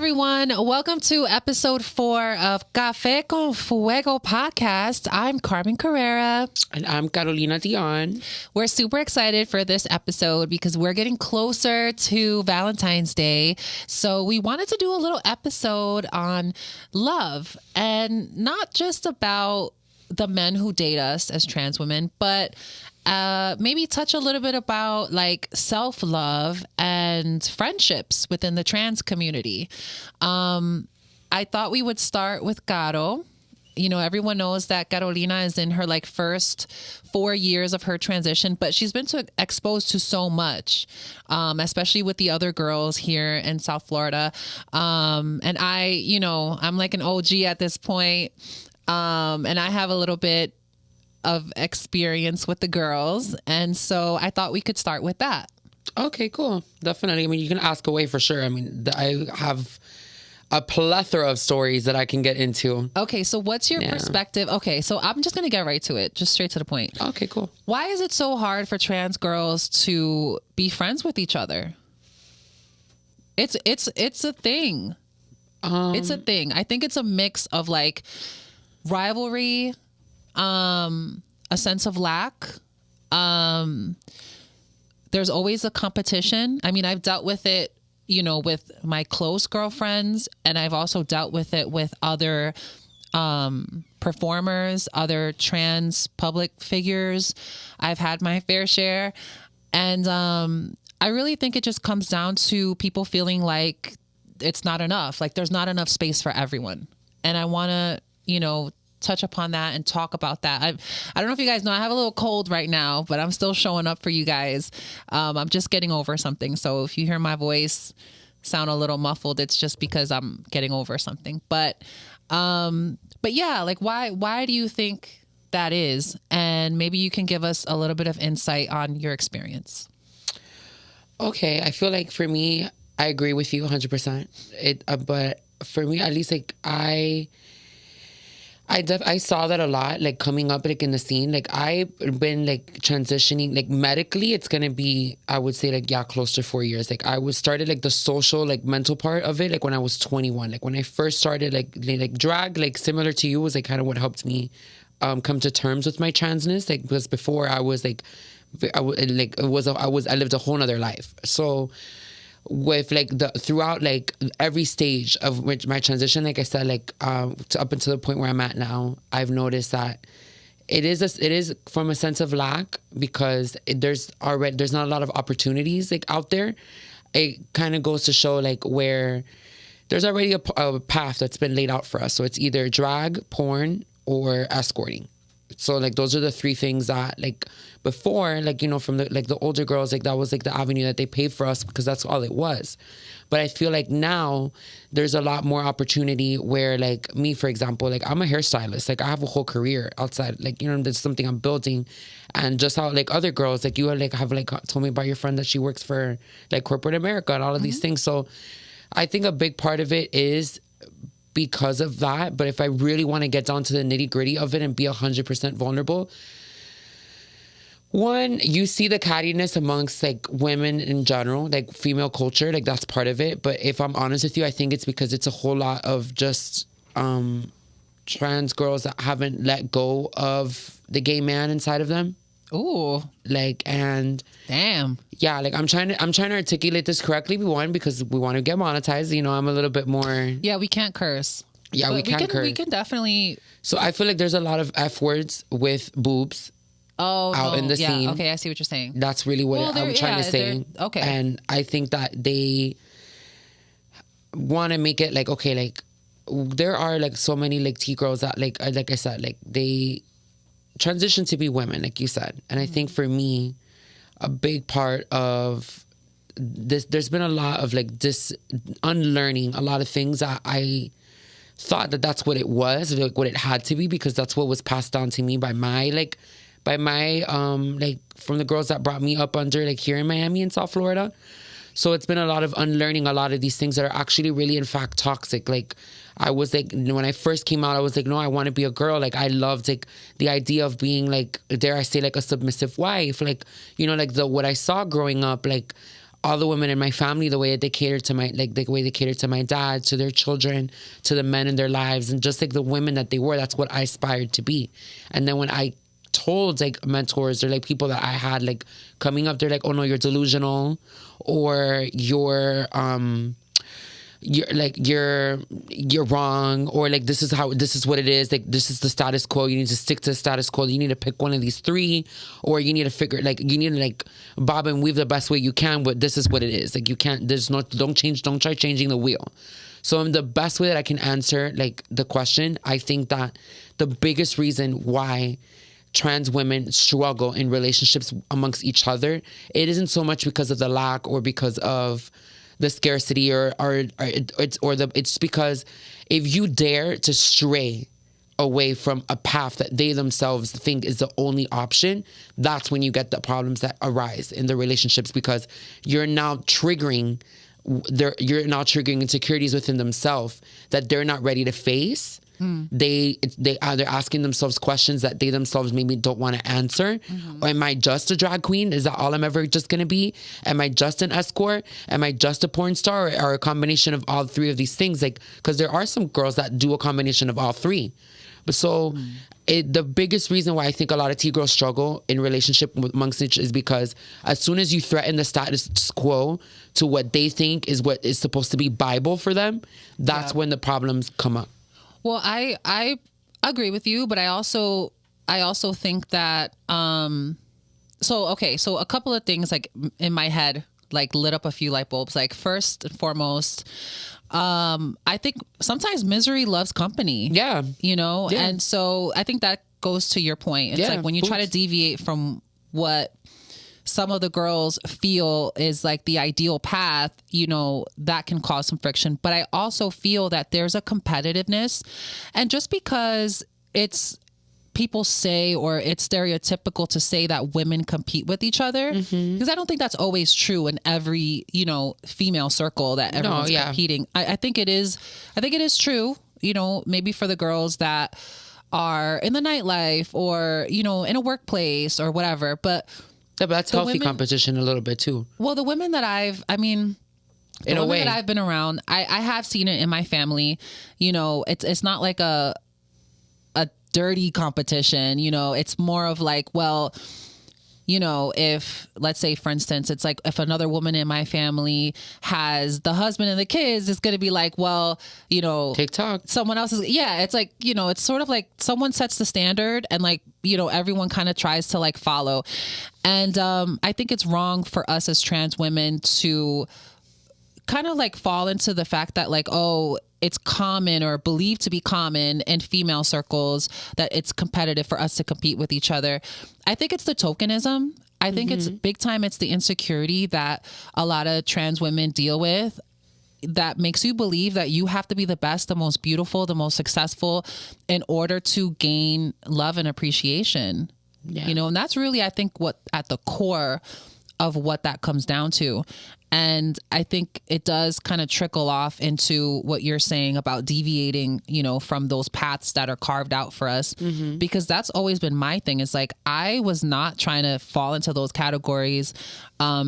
everyone. Welcome to episode 4 of Café con Fuego podcast. I'm Carmen Carrera. And I'm Karolina Dion. We're super excited for this episode because we're getting closer to Valentine's Day. So we wanted to do a little episode on love, and not just about the men who date us as trans women, but maybe touch a little bit about like self-love and friendships within the trans community. I thought we would start with Caro. You know, everyone knows that Karolina is in her like first 4 years of her transition, but she's been exposed to so much, especially with the other girls here in South Florida. And I'm like an OG at this point. And I have a little bit of experience with the girls. And so I thought we could start with that. Okay, cool. Definitely. I mean, you can ask away for sure. I mean, I have a plethora of stories that I can get into. Okay, so what's your perspective? Okay, so I'm just going to get right to it, just straight to the point. Okay, cool. Why is it so hard for trans girls to be friends with each other? It's a thing. It's a thing. I think it's a mix of like rivalry, a sense of lack. There's always a competition. I mean, I've dealt with it, you know, with my close girlfriends, and I've also dealt with it with other performers, other trans public figures. I've had my fair share. And I really think it just comes down to people feeling like it's not enough. Like there's not enough space for everyone. And I want to, you know, touch upon that and talk about that. I don't know if you guys know, I have a little cold right now, but I'm still showing up for you guys. I'm just getting over something. So if you hear my voice sound a little muffled, it's just because I'm getting over something. But yeah, like why do you think that is? And maybe you can give us a little bit of insight on your experience. Okay. I feel like for me, I agree with you 100%. But for me, at least like I saw that a lot, like coming up like in the scene. Like I've been like transitioning, like medically, it's gonna be, I would say like, close to 4 years. Like I started like the social, like mental part of it, like when I was 21. Like when I first started like drag, like similar to you, was like kind of what helped me come to terms with my transness. Like because before I was like, I lived a whole nother life. So with like throughout like every stage of my transition, like I said, like up until the point where I'm at now, I've noticed that it is from a sense of lack, because there's not a lot of opportunities like out there. It kind of goes to show like where there's already a path that's been laid out for us. So it's either drag, porn, or escorting. So like those are the three things that like before, like, you know, from the older girls, like that was like the avenue that they paid for us because that's all it was. But I feel like now there's a lot more opportunity where like me, for example, like I'm a hairstylist, like I have a whole career outside, like, you know, that's something I'm building. And just how like other girls, like you like have like told me about your friend that she works for like corporate America and all of these things. So I think a big part of it is because of that. But if I really want to get down to the nitty gritty of it and be 100% vulnerable, one, you see the cattiness amongst like women in general, like female culture, like that's part of it. But if I'm honest with you, I think it's because it's a whole lot of just trans girls that haven't let go of the gay man inside of them. Ooh. Like, and damn. Yeah, like I'm trying to articulate this correctly. One, because we want to get monetized. You know, I'm a little bit more. Yeah, we can't curse. Yeah, we can't curse. We can definitely. So I feel like there's a lot of F words with boobs. Out in the scene. Okay, I see what you're saying. That's really what I'm trying to say. Okay. And I think that they want to make it like, okay, like there are like so many like T-girls that like I said, like they transition to be women, like you said. And I think for me, a big part of this, there's been a lot of like this unlearning a lot of things that I thought that that's what it was, like what it had to be, because that's what was passed down to me by my like from the girls that brought me up under like here in Miami and South Florida. So it's been a lot of unlearning a lot of these things that are actually really in fact toxic. Like I was like, when I first came out, I was like, no, I want to be a girl. Like I loved like the idea of being like, dare I say, like a submissive wife. Like, you know, like what I saw growing up, like all the women in my family, the way that they cater to the way they cater to my dad, to their children, to the men in their lives, and just like the women that they were, that's what I aspired to be. And then when I told like mentors or like people that I had like coming up, they're like, oh no, you're delusional, or you're wrong, or like this is what it is, like this is the status quo, you need to stick to the status quo, you need to pick one of these three, or you need to figure, like you need to like bob and weave the best way you can, but this is what it is, like you can't, don't try changing the wheel. So the best way that I can answer like the question, I think that the biggest reason why trans women struggle in relationships amongst each other, it isn't so much because of the lack or because of the scarcity it's because if you dare to stray away from a path that they themselves think is the only option, that's when you get the problems that arise in the relationships, because you're now triggering insecurities within themselves that they're not ready to face. They're asking themselves questions that they themselves maybe don't want to answer. Or am I just a drag queen? Is that all I'm ever just going to be? Am I just an escort? Am I just a porn star, or a combination of all three of these things? Like, because there are some girls that do a combination of all three. But so the biggest reason why I think a lot of T-girls struggle in relationship amongst each is because as soon as you threaten the status quo to what they think is what is supposed to be Bible for them, that's when the problems come up. Well, I agree with you, but I also think that so a couple of things like in my head like lit up a few light bulbs. Like first and foremost, I think sometimes misery loves company. Yeah. You know? Yeah. And so I think that goes to your point. It's like when you try to deviate from what some of the girls feel is like the ideal path, you know, that can cause some friction. But I also feel that there's a competitiveness, and just because it's people say, or it's stereotypical to say that women compete with each other, because I don't think that's always true in every, you know, female circle that everyone's competing. I think it is true, you know, maybe for the girls that are in the nightlife or, you know, in a workplace or whatever, but that's healthy competition a little bit too. Well, the women that I've been around, I have seen it in my family. You know, it's not like a dirty competition. You know, it's more of like, well, you know, if let's say, for instance, it's like if another woman in my family has the husband and the kids, it's going to be like, well, you know, TikTok. Someone else is, it's like, you know, it's sort of like someone sets the standard and like, you know, everyone kind of tries to like follow. And I think it's wrong for us as trans women to kind of like fall into the fact that like, oh, it's common or believed to be common in female circles that it's competitive for us to compete with each other. I think it's the tokenism. I think it's big time. It's the insecurity that a lot of trans women deal with that makes you believe that you have to be the best, the most beautiful, the most successful in order to gain love and appreciation. Yeah. You know, and that's really, I think, what at the core of what that comes down to. And I think it does kind of trickle off into what you're saying about deviating, you know, from those paths that are carved out for us, because that's always been my thing. Is like, I was not trying to fall into those categories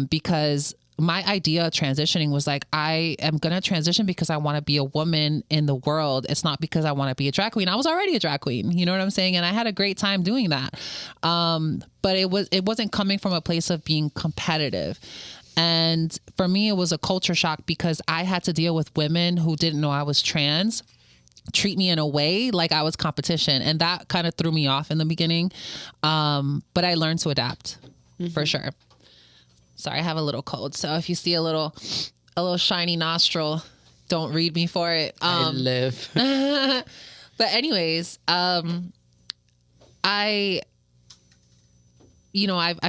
because my idea of transitioning was like, I am going to transition because I want to be a woman in the world. It's not because I want to be a drag queen. I was already a drag queen. You know what I'm saying? And I had a great time doing that. But it wasn't coming from a place of being competitive. And for me, it was a culture shock because I had to deal with women who didn't know I was trans treat me in a way like I was competition. And that kind of threw me off in the beginning. But I learned to adapt for sure. Sorry, I have a little cold. So if you see a little shiny nostril, don't read me for it. I live. But anyways, I've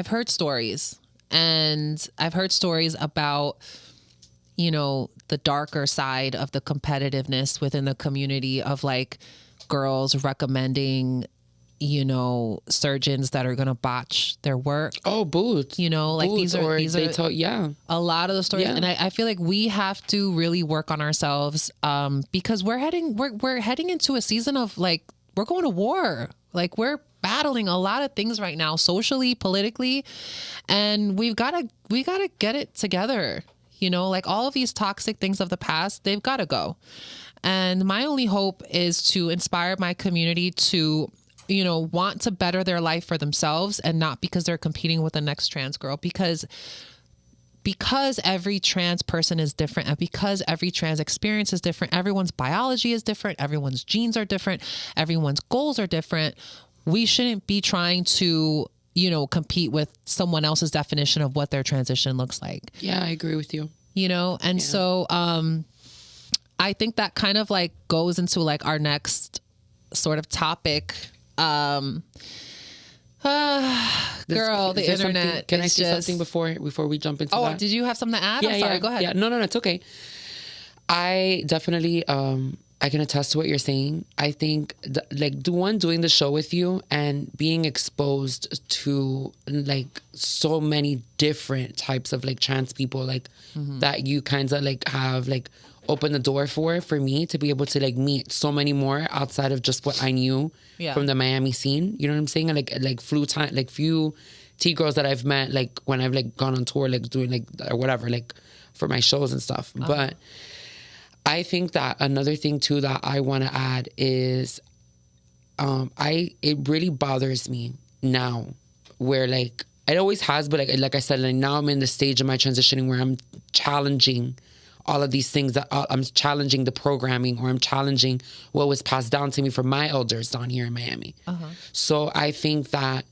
heard stories, and I've heard stories about, you know, the darker side of the competitiveness within the community of like girls recommending, you know, surgeons that are going to botch their work. Oh, boots. You know, like boots, these are a lot of the stories. Yeah. And I feel like we have to really work on ourselves because we're heading into a season of like, we're going to war. Like we're battling a lot of things right now, socially, politically, and we gotta get it together. You know, like all of these toxic things of the past, they've got to go. And my only hope is to inspire my community to, you know, want to better their life for themselves, and not because they're competing with the next trans girl, because every trans person is different, and because every trans experience is different, everyone's biology is different, everyone's genes are different, everyone's goals are different. We shouldn't be trying to, you know, compete with someone else's definition of what their transition looks like. Yeah, I agree with you. You know, and so I think that kind of like goes into like our next sort of topic. Girl, the internet. Can I say something before we jump into that? Oh, did you have something to add? Yeah, I'm sorry, go ahead. Yeah, no, it's okay. I definitely, I can attest to what you're saying. I think doing the show with you and being exposed to like so many different types of like trans people, like that you kind of like have like opened the door for me to be able to like meet so many more outside of just what I knew from the Miami scene. You know what I'm saying? And like few T girls that I've met like when I've like gone on tour, like doing like or whatever, like for my shows and stuff. But I think that another thing too that I want to add is it really bothers me now, where like it always has, but like I said, like now I'm in the stage of my transitioning where I'm challenging all of these things, that I'm challenging the programming, or I'm challenging what was passed down to me from my elders down here in Miami. So I think that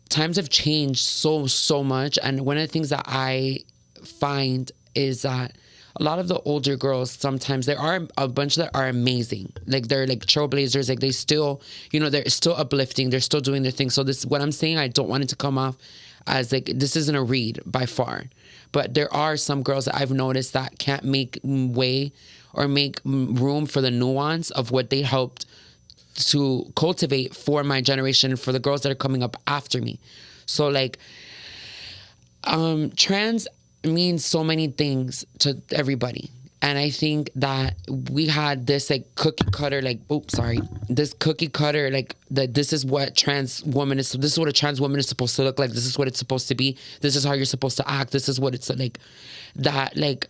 times have changed so much. And one of the things that I find is that a lot of the older girls, sometimes there are a bunch that are amazing. Like they're like trailblazers. Like they still, you know, they're still uplifting. They're still doing their thing. So this, what I'm saying, I don't want it to come off as like, this isn't a read by far. But there are some girls that I've noticed that can't make way or make room for the nuance of what they helped to cultivate for my generation and for the girls that are coming up after me. So like, trans means so many things to everybody. And I think that we had this like cookie cutter, like, this cookie cutter, like that this is what this is what a trans woman is supposed to look like. This is what it's supposed to be. This is how you're supposed to act. This is what it's like, that like,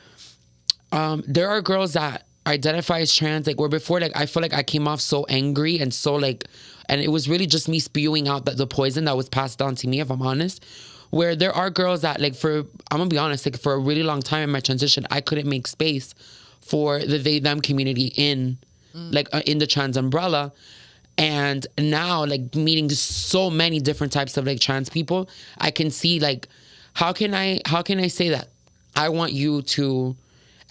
there are girls that identify as trans, like where before, like, I feel like I came off so angry and so like, and it was really just me spewing out the poison that was passed down to me, if I'm honest. Where there are girls that like I'm gonna be honest, like for a really long time in my transition, I couldn't make space for the they them community in in the trans umbrella. And now like meeting so many different types of like trans people, I can see like how can I say that I want you to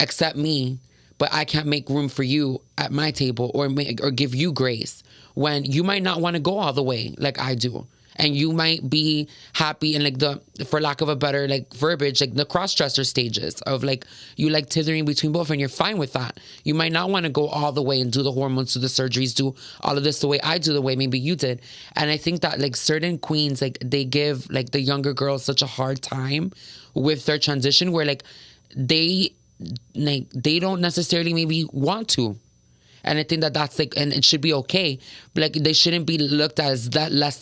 accept me, but I can't make room for you at my table or give you grace when you might not want to go all the way like I do. And you might be happy in like for lack of a better like verbiage, like the cross-dresser stages of like you like tethering between both, and you're fine with that. You might not want to go all the way and do the hormones, do the surgeries, do all of this the way I do, the way maybe you did. And I think that like certain queens, like they give like the younger girls such a hard time with their transition, where like they don't necessarily maybe want to. And I think that that's like, and it should be okay. But like, they shouldn't be looked at as that less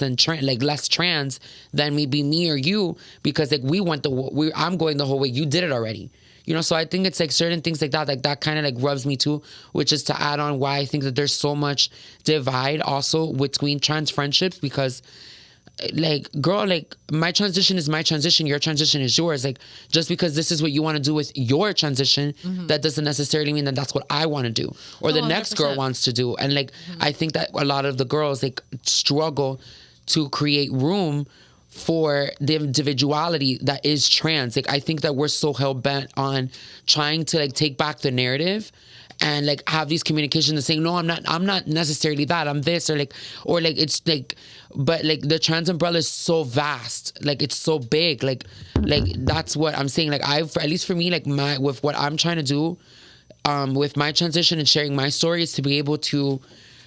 trans than maybe me or you, because like I'm going the whole way. You did it already, you know. So I think it's like certain things like that kind of like rubs me too, which is to add on why I think that there's so much divide also between trans friendships, because like, girl, like my transition is my transition, your transition is yours. Like, just because this is what you want to do with your transition, that doesn't necessarily mean that that's what I want to do or the next 100%. Girl wants to do. And like, I think that a lot of the girls like struggle to create room for the individuality that is trans. Like, I think that we're so hell-bent on trying to like take back the narrative and like have these communications and saying, no, I'm not necessarily that, I'm this, or it's like, but like the trans umbrella is so vast, like it's so big, like that's what I'm saying. Like at least for me, like with what I'm trying to do with my transition and sharing my story is to be able to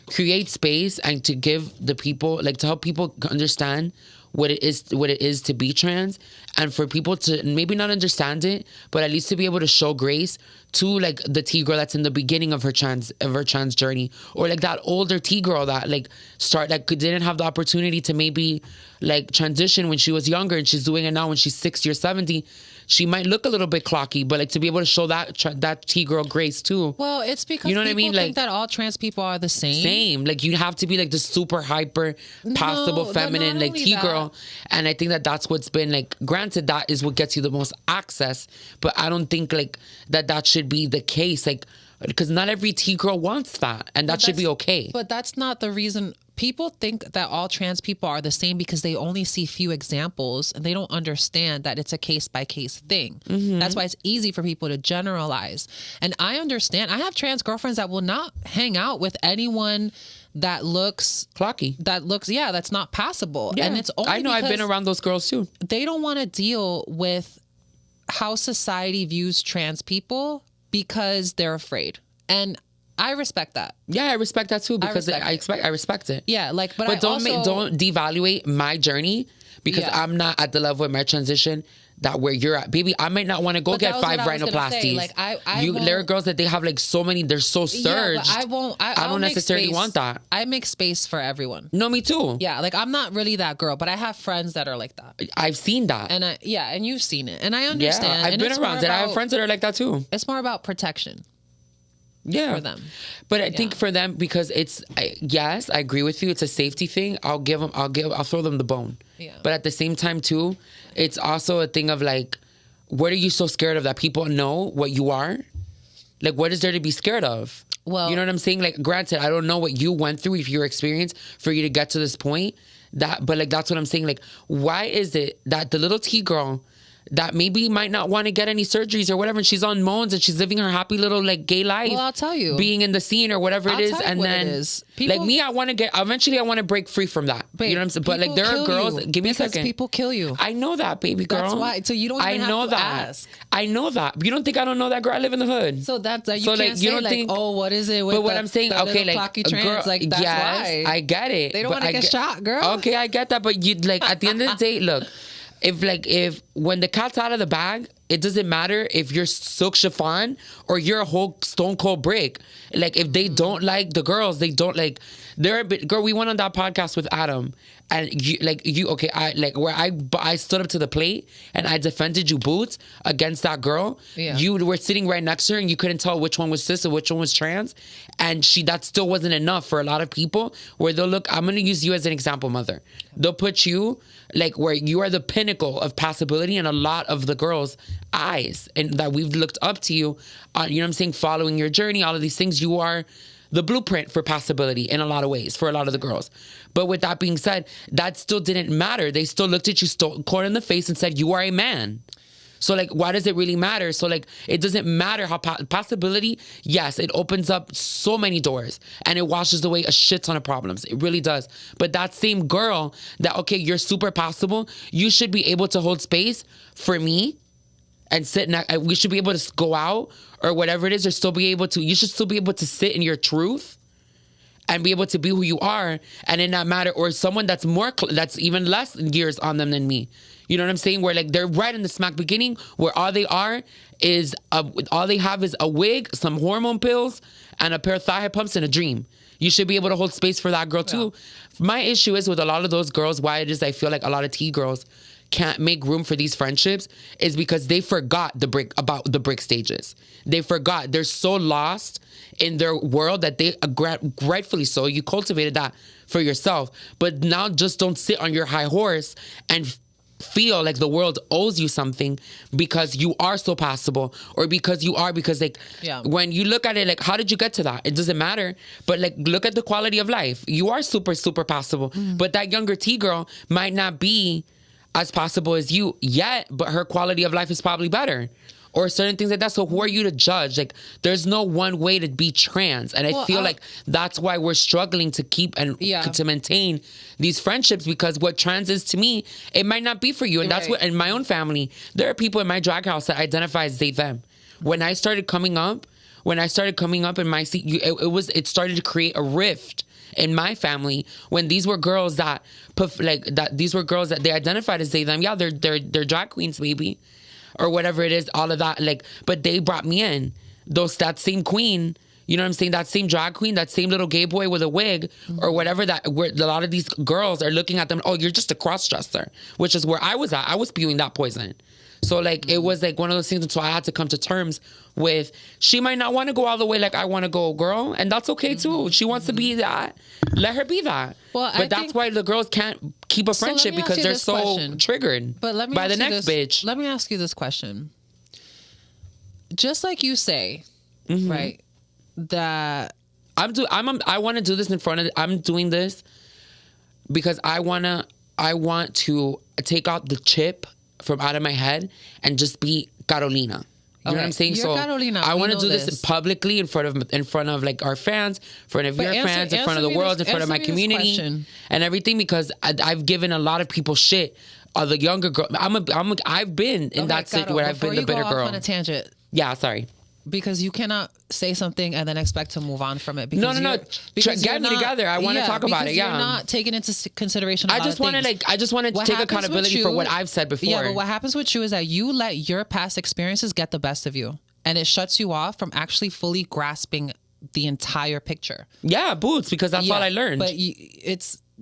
create space and to give the people, like to help people understand what it is to be trans, and for people to maybe not understand it, but at least to be able to show grace to like the T girl that's in the beginning of her trans journey, or like that older T girl that like didn't have the opportunity to maybe like transition when she was younger, and she's doing it now when she's 60 or 70. She might look a little bit clocky, but like to be able to show that T girl grace too. Well, it's because you know what I mean? Think like that all trans people are the same. Same. Like you have to be like the super hyper possible feminine like T girl, and I think that's what's been like. Granted, that is what gets you the most access, but I don't think like that should be the case. Like because not every T girl wants that, and that should be okay. But that's not the reason. People think that all trans people are the same because they only see few examples and they don't understand that it's a case-by-case thing. Mm-hmm. That's why it's easy for people to generalize. And I understand. I have trans girlfriends that will not hang out with anyone that looks clocky. That's not passable. Yeah. And it's only I know I've been around those girls too. They don't want to deal with how society views trans people because they're afraid. And I respect that. Yeah, I respect that too because I respect it. Yeah, like, but don't devaluate my journey because I'm not at the level of my transition that where you're at, baby. I might not want to go get 5 rhinoplasties. Like, there are girls that they have like so many. They're so surged. Yeah, but I don't necessarily want that. I make space for everyone. No, me too. Yeah, like I'm not really that girl, but I have friends that are like that. I've seen that, and and you've seen it, and I understand. Yeah, I've been around it. I have friends that are like that too. It's more about protection. Yeah, for them. But I think for them, because yes, I agree with you. It's a safety thing. I'll throw them the bone. Yeah. But at the same time too, it's also a thing of like, what are you so scared of that people know what you are? Like, what is there to be scared of? Well, you know what I'm saying? Like, granted, I don't know what you went through, if your experience for you to get to this point. But like, that's what I'm saying. Like, why is it that the little T girl that maybe might not want to get any surgeries or whatever, and she's on Moans and she's living her happy little like gay life. Well, I'll tell you, being in the scene or whatever it is, and then like me, I want to break free from that. Babe, you know what I'm saying? But like there are girls. Give me a second. People kill you. I know that, baby girl. That's why. So you don't even have to ask. I know that. You don't think I don't know that, girl? I live in the hood. So that's you can't say like, oh, what is it? But what I'm saying, okay, like trans, like that's why. I get it. They don't want to get shot, girl. Okay, I get that, but you like at the end of the day, look. If when the cat's out of the bag, it doesn't matter if you're silk chiffon or you're a whole stone cold brick. Like if they don't like the girls, they don't like. Girl, we went on that podcast with Adam, and I stood up to the plate and I defended you boots against that girl. Yeah. You were sitting right next to her and you couldn't tell which one was cis or which one was trans, and that still wasn't enough for a lot of people. Where they'll look, I'm gonna use you as an example, mother. They'll put you like where you are the pinnacle of possibility in a lot of the girls' eyes, and that we've looked up to you. You know what I'm saying? Following your journey, all of these things, you are the blueprint for possibility in a lot of ways for a lot of the girls. But with that being said, that still didn't matter. They still looked at you cold in the face and said, you are a man. So like, why does it really matter? So like, it doesn't matter how possibility, yes, it opens up so many doors and it washes away a shit ton of problems. It really does. But that same girl that, okay, you're super possible, you should be able to hold space for me and we should be able to go out or whatever it is, or you should still be able to sit in your truth and be able to be who you are, and it not matter, or someone that's that's even less years on them than me. You know what I'm saying? Where like they're right in the smack beginning, where all they have is a wig, some hormone pills, and a pair of thigh pumps and a dream. You should be able to hold space for that girl too. Yeah. My issue is with a lot of those girls, why it is I feel like a lot of T girls can't make room for these friendships, is because they forgot about the brick stages. They forgot. They're so lost in their world that they, rightfully so, you cultivated that for yourself. But now just don't sit on your high horse and feel like the world owes you something because you are so possible, or because like when you look at it, like, how did you get to that? It doesn't matter. But like, look at the quality of life. You are super, super possible. But that younger T girl might not be as possible as you yet, but her quality of life is probably better, or certain things like that. So who are you to judge? Like, there's no one way to be trans, and I feel like that's why we're struggling to keep and to maintain these friendships, because what trans is to me, it might not be for you. And that's what, in my own family, there are people in my drag house that identify as they them. When I started coming up in my seat, it started to create a rift in my family when these were girls that these were girls that they identified as they them. Yeah, they're drag queens, maybe, or whatever it is. All of that, like, but they brought me in. That same queen. You know what I'm saying? That same drag queen, that same little gay boy with a wig or whatever, where a lot of these girls are looking at them, oh, you're just a cross-dresser, which is where I was at. I was spewing that poison. So, like, it was, like, one of those things. And so I had to come to terms with, she might not want to go all the way like I want to go, girl. And that's okay, too. She wants to be that. Let her be that. Well, but that's why the girls can't keep a friendship because they're so triggered by the next bitch. Let me ask you this question. Just like you say, right? That I want to do this in front of. I'm doing this because I want to take out the chip from out of my head and just be Karolina. You know what I'm saying? You're Karolina. I want to do this publicly in front of like our fans, in front of your fans, in front of the world, in front of my community and everything, because I've given a lot of people shit. The younger girl, I've been in that situation where I've been the bitter girl. On a tangent. Yeah, sorry. Because you cannot say something and then expect to move on from it. Because no. Get me together. I want to talk about it. Yeah, you're not taking into consideration. I just want to take accountability for what I've said before. Yeah, but what happens with you is that you let your past experiences get the best of you, and it shuts you off from actually fully grasping the entire picture. Yeah, boots, because that's all I learned. But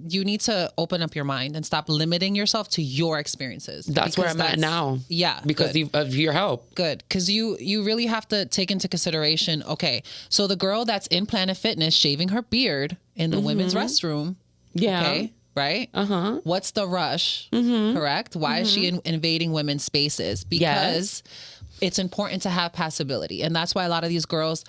you need to open up your mind and stop limiting yourself to your experiences. That's where I'm at now. Yeah. Because of your help. Good. Because you really have to take into consideration, okay, so the girl that's in Planet Fitness shaving her beard in the women's restroom. Yeah. Okay. Right? Uh-huh. What's the rush? Correct? Why is she invading women's spaces? Because it's important to have passability. And that's why a lot of these girls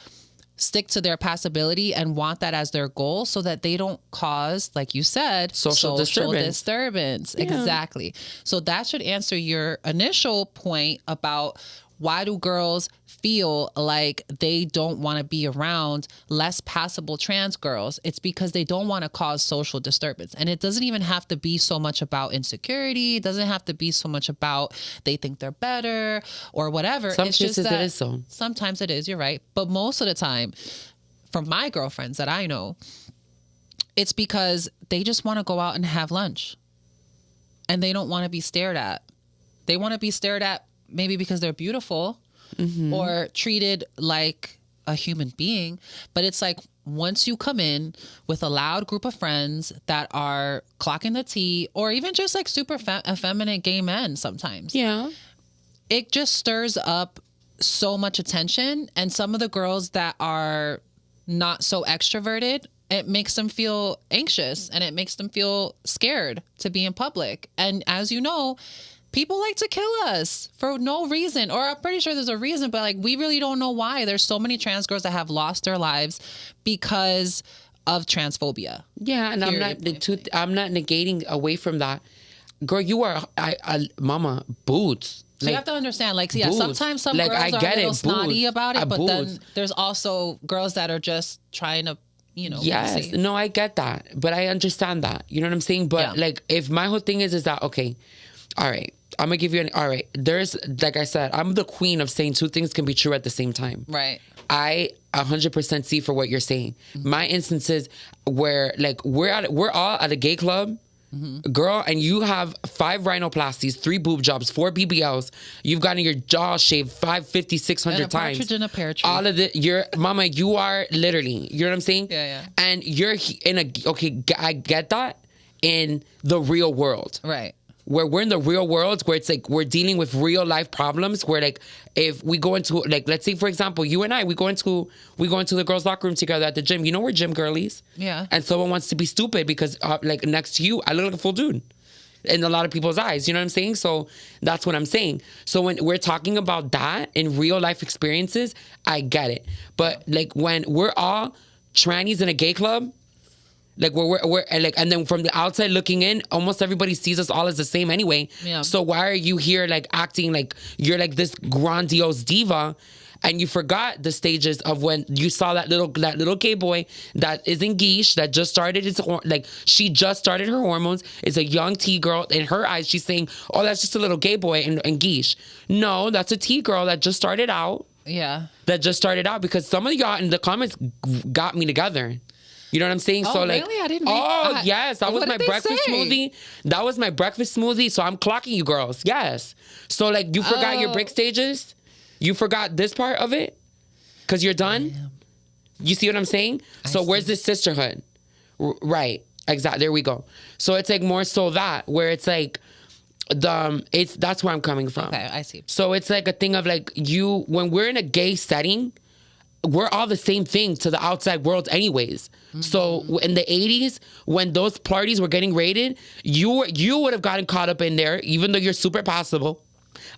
stick to their passability and want that as their goal so that they don't cause, like you said, social disturbance. Yeah. Exactly. So that should answer your initial point about why do girls feel like they don't want to be around less passable trans girls. It's because they don't want to cause social disturbance. And it doesn't even have to be so much about insecurity. It doesn't have to be so much about they think they're better or whatever. It's just that it is so. Sometimes it is, you're right. But most of the time, from my girlfriends that I know, it's because they just want to go out and have lunch. And they don't want to be stared at. They want to be stared at maybe because they're beautiful or treated like a human being. But it's like once you come in with a loud group of friends that are clocking the tea, or even just like super effeminate gay men sometimes. Yeah. It just stirs up so much attention. And some of the girls that are not so extroverted, it makes them feel anxious and it makes them feel scared to be in public. And as you know, people like to kill us for no reason, or I'm pretty sure there's a reason, but like we really don't know why. There's so many trans girls that have lost their lives because of transphobia. Yeah, and I'm not negating away from that. Girl, you are mama boots. So you have to understand, like, yeah, sometimes some girls are a little snotty about it, but then there's also girls that are just trying to, you know. Yes, no, I get that, but I understand that. You know what I'm saying? But like, if my whole thing is that, okay, all right, I'm gonna give you all right, there's, like I said, I'm the queen of saying two things can be true at the same time. Right. I 100% see for what you're saying. My instances where, like, we're all at a gay club, girl, and you have 5 rhinoplasties, 3 boob jobs, 4 BBLs. You've gotten your jaw shaved 550, 600 times. Partridge in a pear tree. All of it. Mama, you are literally, you know what I'm saying? Yeah, yeah. And you're in I get that in the real world. Right. Where we're in the real world, where it's like we're dealing with real life problems, where like if we go into, like, let's say for example, you and I, we go into the girls' locker room together at the gym. You know, we're gym girlies. Yeah. And someone wants to be stupid because like next to you, I look like a full dude in a lot of people's eyes. You know what I'm saying? So that's what I'm saying. So when we're talking about that in real life experiences, I get it. But like when we're all trannies in a gay club, like we're like, and then from the outside looking in, almost everybody sees us all as the same anyway. Yeah. So why are you here like acting like you're like this grandiose diva, and you forgot the stages of when you saw that little gay boy that is in Geesh, that just started she just started her hormones, is a young T girl. In her eyes, she's saying, "Oh, that's just a little gay boy in Geesh." No, that's a T girl that just started out. Yeah. That just started out, because some of y'all in the comments got me together. You know what I'm saying? Oh, so like, really? I didn't yes, that was what my did they breakfast say? smoothie. That was my breakfast smoothie. So I'm clocking you girls. Yes. So like, you forgot your break stages. You forgot this part of it because you're done. Damn. You see what I'm saying? So where's this sisterhood? Right. Exactly. There we go. So it's like more so that where it's like that's where I'm coming from. Okay, I see. So it's like a thing of like when we're in a gay setting, we're all the same thing to the outside world anyways. Mm-hmm. So in the 80s, when those parties were getting raided, you would have gotten caught up in there, even though you're super passable.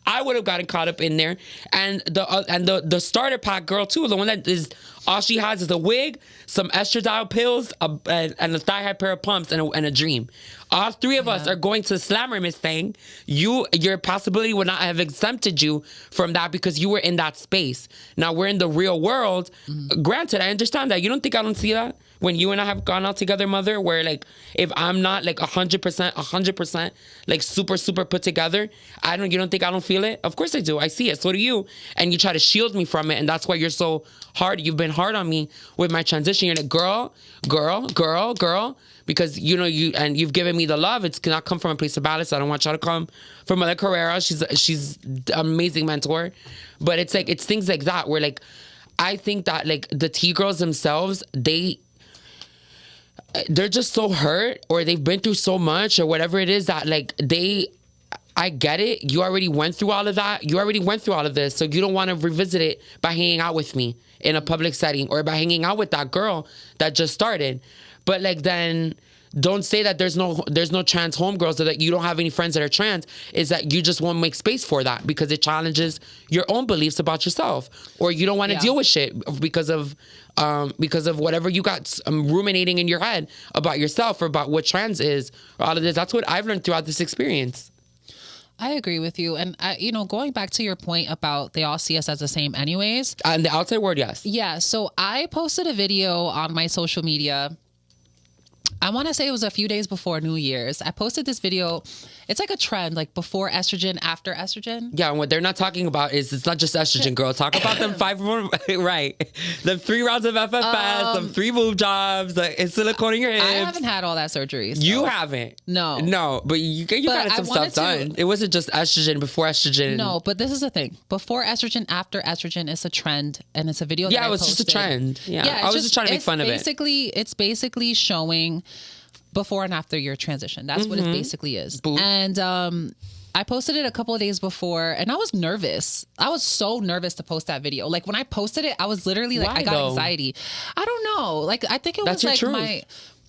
I would have gotten caught up in there, and the starter pack girl too, the one that is all she has is a wig, some estradiol pills, and a thigh-high pair of pumps, and a dream. All three of us are going to the slammer, Miss Thing. Your possibility would not have exempted you from that because you were in that space. Now we're in the real world. Mm-hmm. Granted, I understand that. You don't think I don't see that when you and I have gone out together, Mother? Where like if I'm not like 100%, like super put together, you don't think I don't feel it? Of course I do. I see it. So do you. And you try to shield me from it, and that's why you're so hard. You've been hard on me with my transition. You're like, girl, because you've given me the love. It's cannot come from a place of balance. I don't want y'all to come from Mother Carrera. She's an amazing mentor, but it's like it's things like that where like I think that like the T girls themselves, they're just so hurt, or they've been through so much, or whatever it is that like I get it. You already went through all of that. You already went through all of this. So you don't want to revisit it by hanging out with me in a public setting or by hanging out with that girl that just started. But like then don't say that there's no trans homegirls, or that you don't have any friends that are trans. Is that you just won't make space for that because it challenges your own beliefs about yourself, or you don't want to deal with shit because of whatever you got ruminating in your head about yourself or about what trans is or all of this. That's what I've learned throughout this experience. I agree with you. And, going back to your point about they all see us as the same anyways. And the outside world, yes. Yeah. So I posted a video on my social media. I want to say it was a few days before New Year's. I posted this video. It's like a trend, like before estrogen, after estrogen. Yeah, and what they're not talking about is it's not just estrogen, girl. Talk about them 5 more, right? The 3 rounds of FFS, them 3 boob jobs, the silicone in your hips. I haven't had all that surgery. So. You haven't? No, but you got some stuff done. It wasn't just estrogen before estrogen. No, but this is the thing. Before estrogen, after estrogen, it's a trend, and it's a video. Yeah, it was just a trend. Yeah, I was just trying to make fun of it. It's basically showing before and after your transition. That's what it basically is. Boop. And I posted it a couple of days before, and I was nervous. I was so nervous to post that video. Like when I posted it, I was literally like, I got anxiety. I don't know. Like I think it was like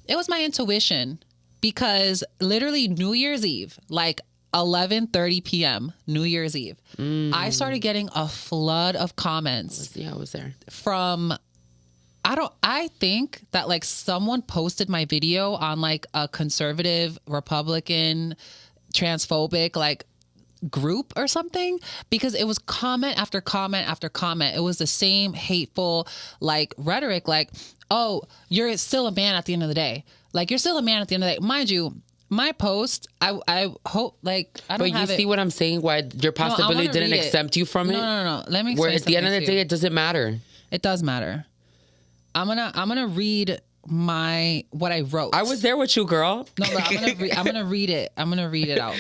it was my intuition, because literally New Year's Eve, like 11:30 p.m. New Year's Eve, I started getting a flood of comments. I was there from. I think that like someone posted my video on like a conservative, Republican, transphobic like group or something, because it was comment after comment after comment. It was the same hateful like rhetoric, like, oh, you're still a man at the end of the day. Like you're still a man at the end of the day. Mind you, my post, I hope like I don't have it. But you see what I'm saying? Why your possibility didn't exempt you from it? No. Let me. Where at the end of the day, it doesn't matter. It does matter. I'm gonna read what I wrote. I was there with you, girl. No, but I'm gonna read it. I'm gonna read it out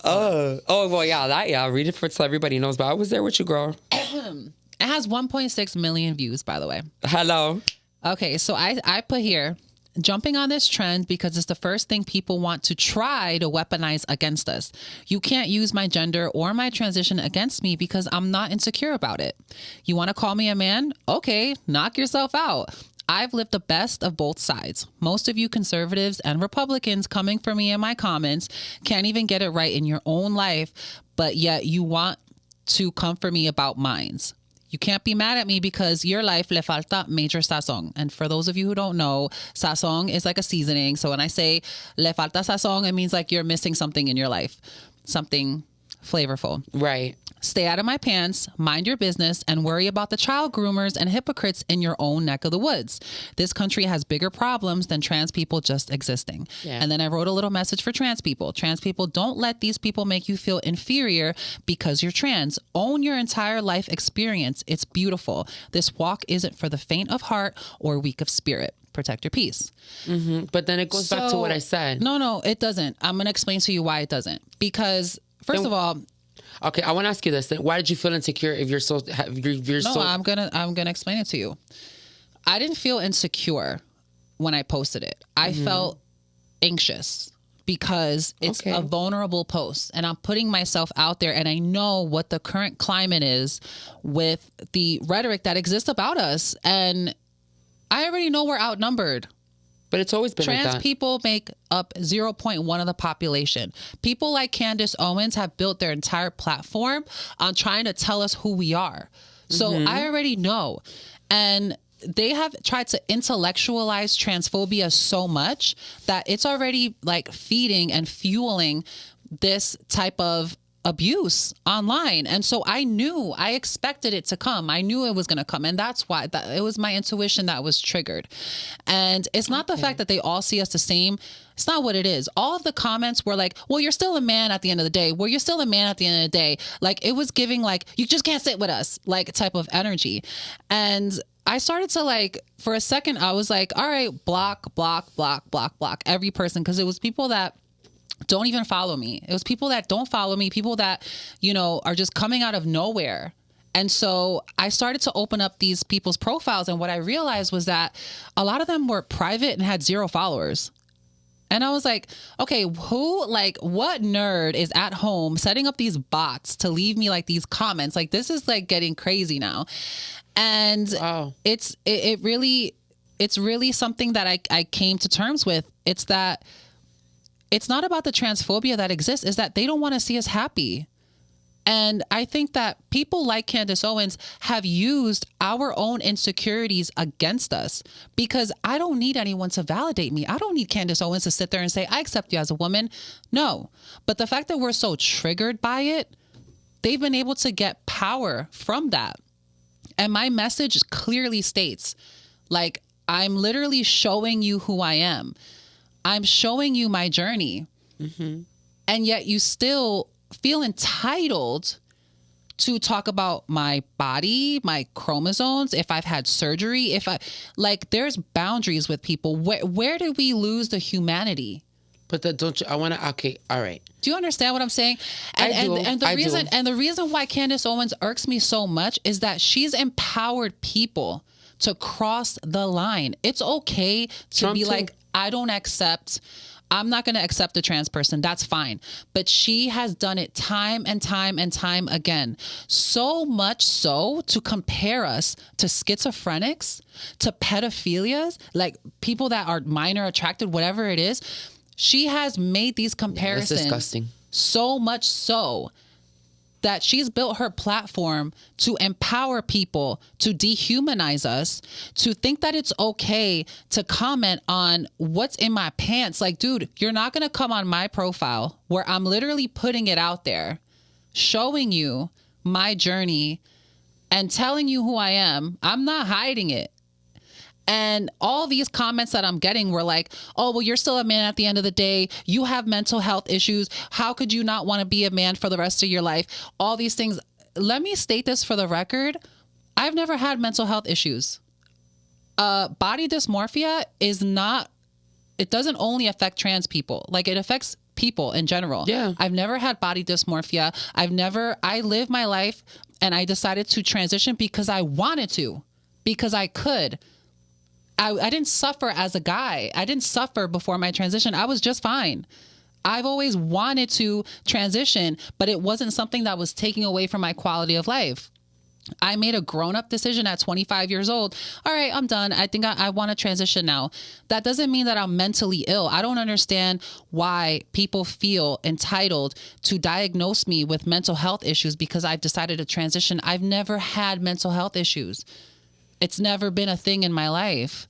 loud. Well, yeah. Read it so everybody knows. But I was there with you, girl. It has 1.6 million views, by the way. Hello. Okay, so I put here, jumping on this trend because it's the first thing people want to try to weaponize against us. You can't use my gender or my transition against me because I'm not insecure about it. You want to call me a man? Okay, knock yourself out. I've lived the best of both sides. Most of you conservatives and Republicans coming for me in my comments can't even get it right in your own life, but yet you want to come for me about mines. You can't be mad at me because your life le falta major sazon. And for those of you who don't know, sazon is like a seasoning. So when I say le falta sazon, it means like you're missing something in your life, something flavorful. Right. Stay out of my pants, mind your business, and worry about the child groomers and hypocrites in your own neck of the woods. This country has bigger problems than trans people just existing. Yeah. And then I wrote a little message for trans people. Trans people, don't let these people make you feel inferior because you're trans. Own your entire life experience. It's beautiful. This walk isn't for the faint of heart or weak of spirit. protect your peace. But then it goes back to what I said. No, it doesn't. I'm going to explain to you why it doesn't. Because first of all, okay, I want to ask you this. Then why did you feel insecure if you're so? I'm gonna explain it to you. I didn't feel insecure when I posted it. I felt anxious because it's a vulnerable post and I'm putting myself out there, and I know what the current climate is with the rhetoric that exists about us, and I already know we're outnumbered. But it's always been trans like that. people make up 0.1 of the population. People like Candace Owens have built their entire platform on trying to tell us who we are. So I already know. And they have tried to intellectualize transphobia so much that it's already like feeding and fueling this type of abuse online. And so I expected it to come. I knew it was going to come. And that's why it was my intuition that was triggered. And it's not the fact that they all see us the same. It's not what it is. All of the comments were like, well, you're still a man at the end of the day. Well, you're still a man at the end of the day. Like it was giving like, you just can't sit with us, like type of energy. And I started to like, for a second, I was like, all right, block every person. Cause it was people that don't even follow me. It was people that don't follow me, people that, you know, are just coming out of nowhere. And so I started to open up these people's profiles. And what I realized was that a lot of them were private and had 0 followers. And I was like, okay, what nerd is at home setting up these bots to leave me like these comments? Like, this is like getting crazy now. And it's really something that I came to terms with. It's that it's not about the transphobia that exists, is that they don't want to see us happy. And I think that people like Candace Owens have used our own insecurities against us, because I don't need anyone to validate me. I don't need Candace Owens to sit there and say, I accept you as a woman. No. But the fact that we're so triggered by it, they've been able to get power from that. And my message clearly states, like, I'm literally showing you who I am. I'm showing you my journey. And yet you still feel entitled to talk about my body, my chromosomes, if I've had surgery, there's boundaries with people. Where did we lose the humanity? But okay, all right. Do you understand what I'm saying? And the reason why Candace Owens irks me so much is that she's empowered people to cross the line. It's okay to Trump be too. Like, I'm not going to accept a trans person. That's fine. But she has done it time and time and time again. So much so to compare us to schizophrenics, to pedophilias, like people that are minor attracted, whatever it is. She has made these comparisons. That's disgusting. So much so that she's built her platform to empower people, to dehumanize us, to think that it's okay to comment on what's in my pants. Like, dude, you're not going to come on my profile where I'm literally putting it out there, showing you my journey and telling you who I am. I'm not hiding it. And all these comments that I'm getting were like, oh, well, you're still a man at the end of the day. You have mental health issues. How could you not want to be a man for the rest of your life? All these things. Let me state this for the record. I've never had mental health issues. Body dysmorphia it doesn't only affect trans people. Like, it affects people in general. Yeah. I've never had body dysmorphia. I lived my life and I decided to transition because I wanted to, because I could. I didn't suffer as a guy. I didn't suffer before my transition. I was just fine. I've always wanted to transition, but it wasn't something that was taking away from my quality of life. I made a grown-up decision at 25 years old. All right, I'm done. I think I want to transition now. That doesn't mean that I'm mentally ill. I don't understand why people feel entitled to diagnose me with mental health issues because I've decided to transition. I've never had mental health issues. It's never been a thing in my life.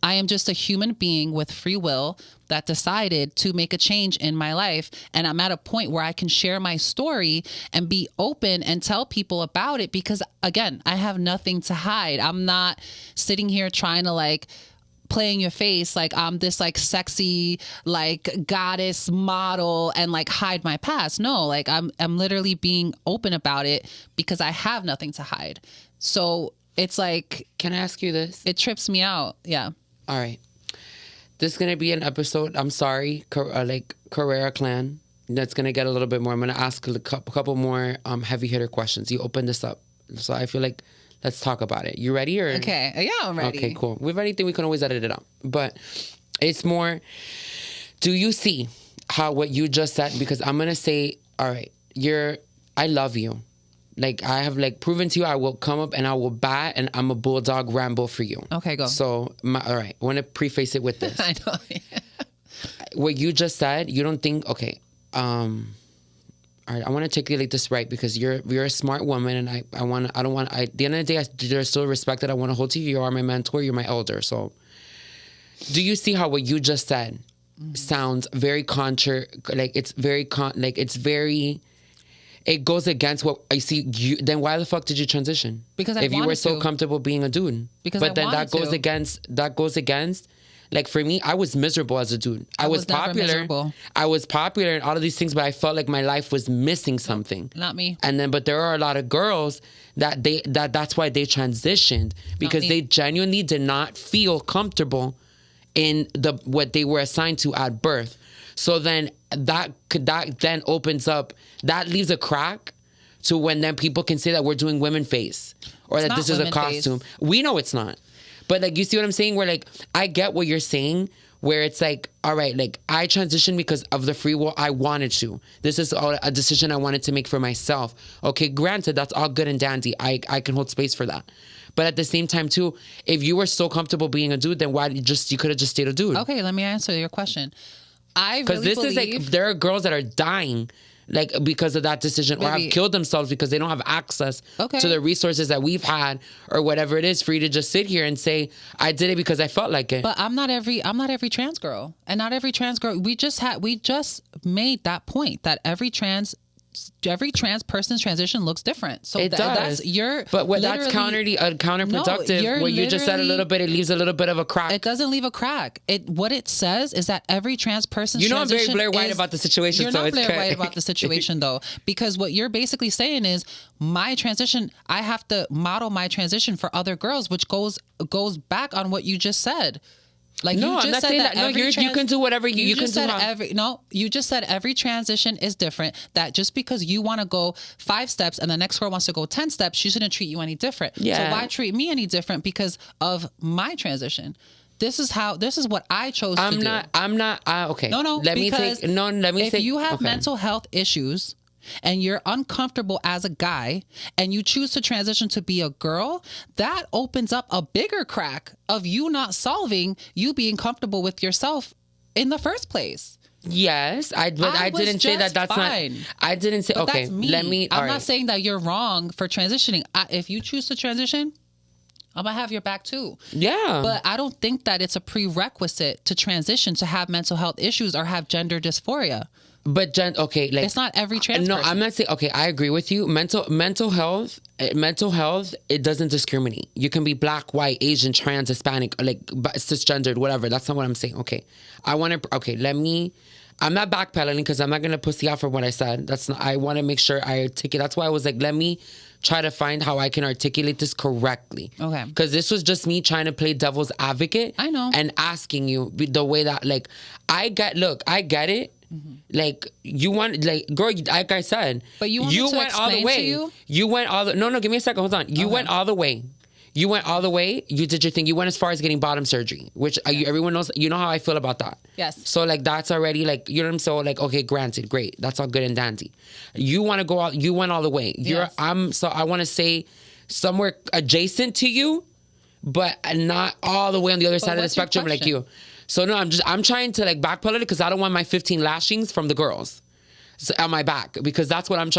I am just a human being with free will that decided to make a change in my life. And I'm at a point where I can share my story and be open and tell people about it because, again, I have nothing to hide. I'm not sitting here trying to like play in your face like I'm this like sexy like goddess model and like hide my past. No, like I'm literally being open about it because I have nothing to hide. So it's like, can I ask you this? It trips me out. Yeah. All right. This is going to be an episode, I'm sorry, like Carrera clan. That's going to get a little bit more. I'm going to ask a couple more heavy hitter questions. You open this up. So I feel like let's talk about it. You ready? Or Okay. Yeah, I'm ready. Okay, cool. With anything, we can always edit it out. But it's more, do you see how what you just said? Because I'm going to say, all right, I love you. Like, I have, like, proven to you I will come up and I will bat and I'm a bulldog Rambo for you. Okay, go. So, all right, I want to preface it with this. I know. What you just said, you don't think, okay, all right, I want to articulate this right because you're a smart woman and at the end of the day, there's still respect that I want to hold to you. You are my mentor, you're my elder. So, do you see how what you just said sounds very it goes against what I see. Then why the fuck did you transition? Because if you were so comfortable being a dude. But then that goes against. Like for me, I was miserable as a dude. I was popular. Miserable. I was popular and all of these things, but I felt like my life was missing something. Not me. And then, but there are a lot of girls that's why they transitioned because they genuinely did not feel comfortable in what they were assigned to at birth. So then that then opens up, that leaves a crack to when then people can say that we're doing women face or that this is a costume. Face. We know it's not. But like, you see what I'm saying? Where like, I get what you're saying, where it's like, all right, like I transitioned because of the free will I wanted to. This is a decision I wanted to make for myself. Okay, granted, that's all good and dandy. I can hold space for that. But at the same time, too, if you were so comfortable being a dude, then why you could have just stayed a dude? Okay, let me answer your question. Because this is like, there are girls that are dying like because of that decision or have killed themselves because they don't have access to the resources that we've had or whatever it is for you to just sit here and say, I did it because I felt like it. But I'm not every trans girl. And not every trans girl. We just made that point that every trans person's transition looks different. So it does. That's counterproductive. No, what you just said a little bit, it leaves a little bit of a crack. It doesn't leave a crack. What it says is that every trans person's transition. I'm very Blair White about the situation. You're not Blair White about the situation though, because what you're basically saying is my transition. I have to model my transition for other girls, which goes back on what you just said. Like no, you just I'm not said saying that. No, you can do whatever you can do. You just said every transition is different. That just because you want to go 5 steps and the next girl wants to go 10 steps, she shouldn't treat you any different. Yeah. So why treat me any different because of my transition? This is what I chose to do. I'm not. Okay. No. Let me say. If you have mental health issues and you're uncomfortable as a guy and you choose to transition to be a girl, that opens up a bigger crack of you not solving you being comfortable with yourself in the first place. Yes, I didn't say that. That's fine. Not. I didn't say. But okay, that's me. I'm not saying that you're wrong for transitioning. If you choose to transition, I'm gonna have your back too. Yeah. But I don't think that it's a prerequisite to transition to have mental health issues or have gender dysphoria. But it's not every trans person. I'm not saying. Okay, I agree with you. Mental health. It doesn't discriminate. You can be black, white, Asian, trans, Hispanic, like cisgendered, whatever. That's not what I'm saying. Okay, I'm not backpedaling because I'm not gonna pussy out for what I said. I want to make sure I articulate. That's why I was like, let me try to find how I can articulate this correctly. Okay. Because this was just me trying to play devil's advocate. I know. And asking you the way that like I get it. Mm-hmm. Like you want, like girl, like I said, but you went all the way. You went all the no. Give me a second. Hold on. You went all the way. You went all the way. You did your thing. You went as far as getting bottom surgery, which everyone knows. You know how I feel about that. Yes. So like that's already like you know what I'm saying. So like okay, granted, great. That's all good and dandy. You want to go out. You went all the way. Yes. So I want to say somewhere adjacent to you, but not all the way on the other side of the spectrum like you. So no, I'm trying to like backpedal it because I don't want my 15 lashings from the girls on my back because that's what I'm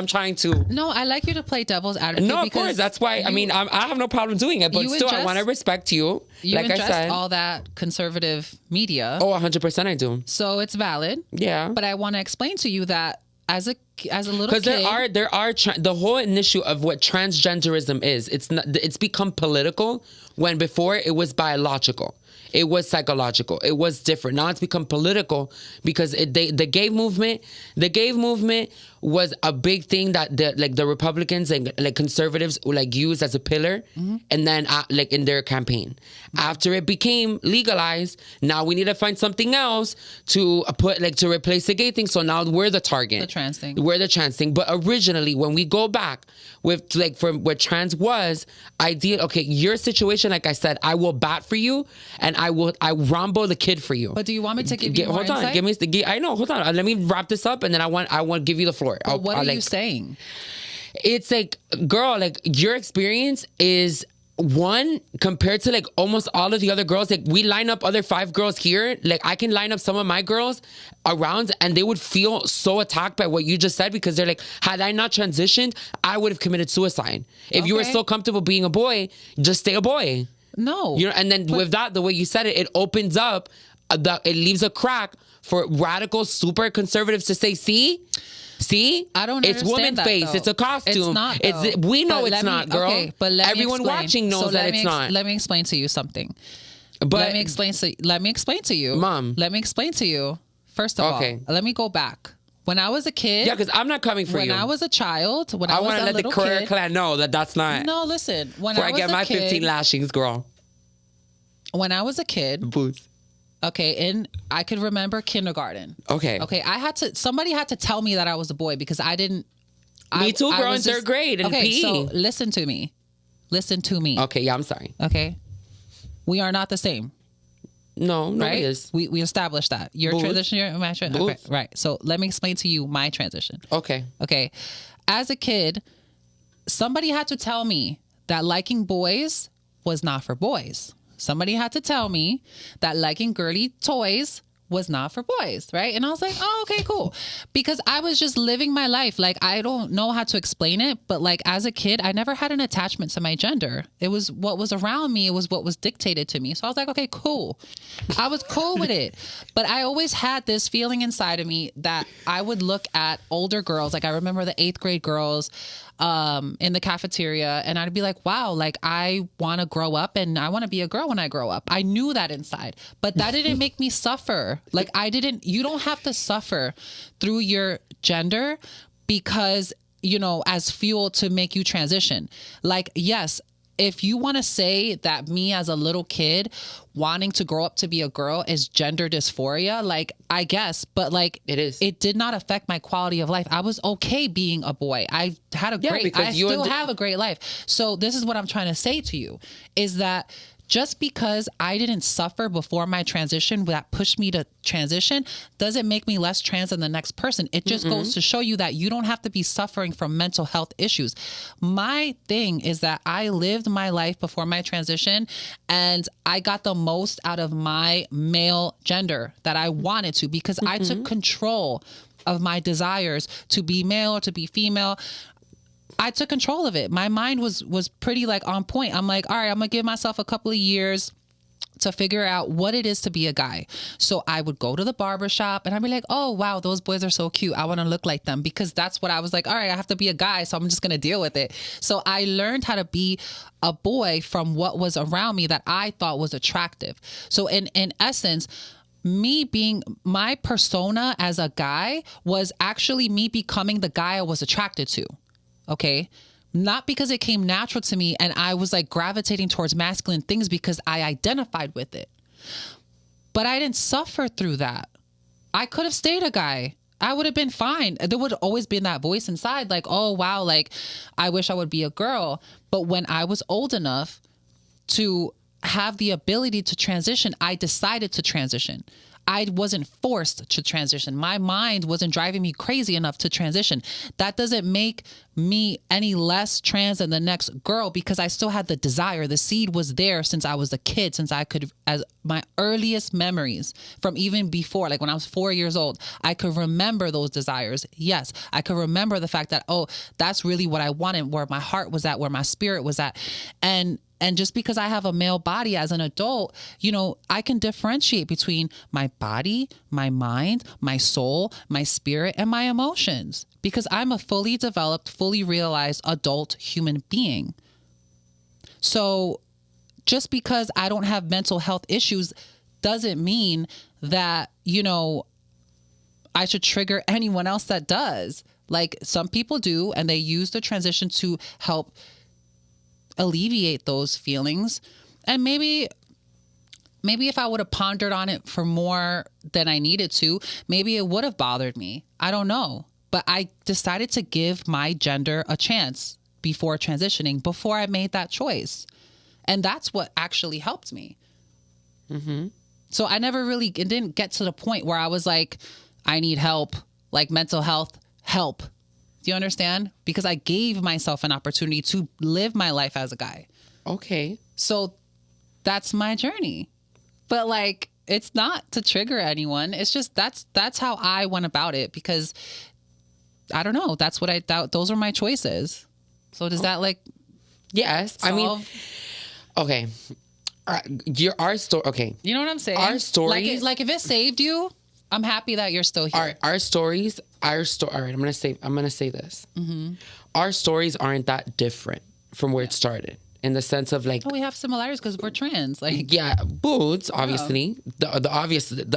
trying to. No, I like you to play devil's advocate. No, of course, that's why. I have no problem doing it, but still, I want to respect you. You like I said, all that conservative media. Oh, 100% I do. So it's valid. Yeah, but I want to explain to you that as a little kid, because there are the whole issue of what transgenderism is. It's become political when before it was biological. It was psychological. It was different. Now it's become political because the gay movement was a big thing that the Republicans and like conservatives like used as a pillar, and then like in their campaign. After it became legalized, now we need to find something else to put like to replace the gay thing. So now we're the target. The trans thing. We're the trans thing. But originally, when we go back with like from what trans was, okay, your situation, like I said, I will bat for you, and I Rambo the kid for you. But do you want me to give you more hold on, insight? give me. I know. Hold on. Let me wrap this up, and then I want to give you the floor. But what are you saying? It's like, girl, like your experience is one compared to like almost all of the other girls. Like we line up other 5 girls here. Like I can line up some of my girls around, and they would feel so attacked by what you just said, because they're like, had I not transitioned, I would have committed suicide. If you were so comfortable being a boy, just stay a boy. No, and then with that, the way you said it, it opens up. It leaves a crack for radical, super conservatives to say, see, I don't it's understand woman that, face. though. It's a costume. It's not, though. We know But it's not, girl. Okay, but everyone watching knows that it's not. Let me explain to you something. But let me explain to you, Mom. Let me explain to you. First of all, let me go back. When I was a kid, yeah, because I'm not coming for you. When I was a child, when I was a little kid, I want to let the Carrera clan know that that's not. No, listen. Before I get my 15 lashings, girl. When I was a kid, boots. Okay, and I could remember kindergarten. Okay. Somebody had to tell me that I was a boy, because I didn't. Me too, girl, in 3rd grade in PE. So listen to me. Okay, yeah, I'm sorry. Okay. We are not the same. No, right? It is. We established that. Your transition, your my transition. Okay, right. So let me explain to you my transition. Okay. As a kid, somebody had to tell me that liking boys was not for boys. Somebody had to tell me that liking girly toys was not for boys, right? And I was like, oh, okay, cool. Because I was just living my life. Like, I don't know how to explain it, but like as a kid, I never had an attachment to my gender. It was what was around me. It was what was dictated to me. So I was like, okay, cool. I was cool with it. But I always had this feeling inside of me that I would look at older girls. Like I remember the 8th grade girls in the cafeteria, and I'd be like, wow, like I want to grow up and I want to be a girl when I grow up. I knew that inside, but that didn't make me suffer. Like you don't have to suffer through your gender because, as fuel to make you transition. Like, yes, if you want to say that me as a little kid wanting to grow up to be a girl is gender dysphoria, like I guess, but like it is. It did not affect my quality of life. I was okay being a boy. I had a great. I still have a great life. So this is what I'm trying to say to you is that just because I didn't suffer before my transition that pushed me to transition doesn't make me less trans than the next person. It just goes to show you that you don't have to be suffering from mental health issues. My thing is that I lived my life before my transition and I got the most out of my male gender that I wanted to because I took control of my desires to be male or to be female. I took control of it. My mind was pretty like on point. I'm like, all right, I'm gonna give myself a couple of years to figure out what it is to be a guy. So I would go to the barbershop and I'd be like, oh, wow, those boys are so cute. I want to look like them because that's what I was like. All right, I have to be a guy. So I'm just going to deal with it. So I learned how to be a boy from what was around me that I thought was attractive. So in essence, me being my persona as a guy was actually me becoming the guy I was attracted to. Okay. Not because it came natural to me and I was like gravitating towards masculine things because I identified with it. But I didn't suffer through that. I could have stayed a guy. I would have been fine. There would have always been that voice inside like, oh, wow, like I wish I would be a girl. But when I was old enough to have the ability to transition, I decided to transition. I wasn't forced to transition. My mind wasn't driving me crazy enough to transition. That doesn't make me any less trans than the next girl because I still had the desire. The seed was there since I was a kid, since I could, as my earliest memories from even before, like when I was 4 years old, I could remember those desires. Yes, I could remember the fact that, oh, that's really what I wanted, where my heart was at, where my spirit was at. And just because I have a male body as an adult, you know, I can differentiate between my body, my mind, my soul, my spirit, and my emotions because I'm a fully developed, fully realized adult human being. So just because I don't have mental health issues doesn't mean that, you know, I should trigger anyone else that does. Like some people do, and they use the transition to help alleviate those feelings. And maybe if I would have pondered on it for more than I needed to, maybe it would have bothered me. I don't know. But I decided to give my gender a chance before transitioning, before I made that choice. And that's what actually helped me. Mm-hmm. So I never really, it didn't get to the point where I was like, I need help, like mental health help. Do you understand? Because I gave myself an opportunity to live my life as a guy. Okay. So that's my journey. But like, it's not to trigger anyone. It's just, that's how I went about it, because I don't know. That's what I thought. Those are my choices. So does that like, yes. solve? I mean, okay. Our story. Okay. You know what I'm saying? Our stories. Like if it saved you, I'm happy that you're still here. Our stories. All right. I'm gonna say this. Mm-hmm. Our stories aren't that different from where it started, in the sense of like, oh, we have similarities because we're trans. Like, yeah, boots. Obviously, the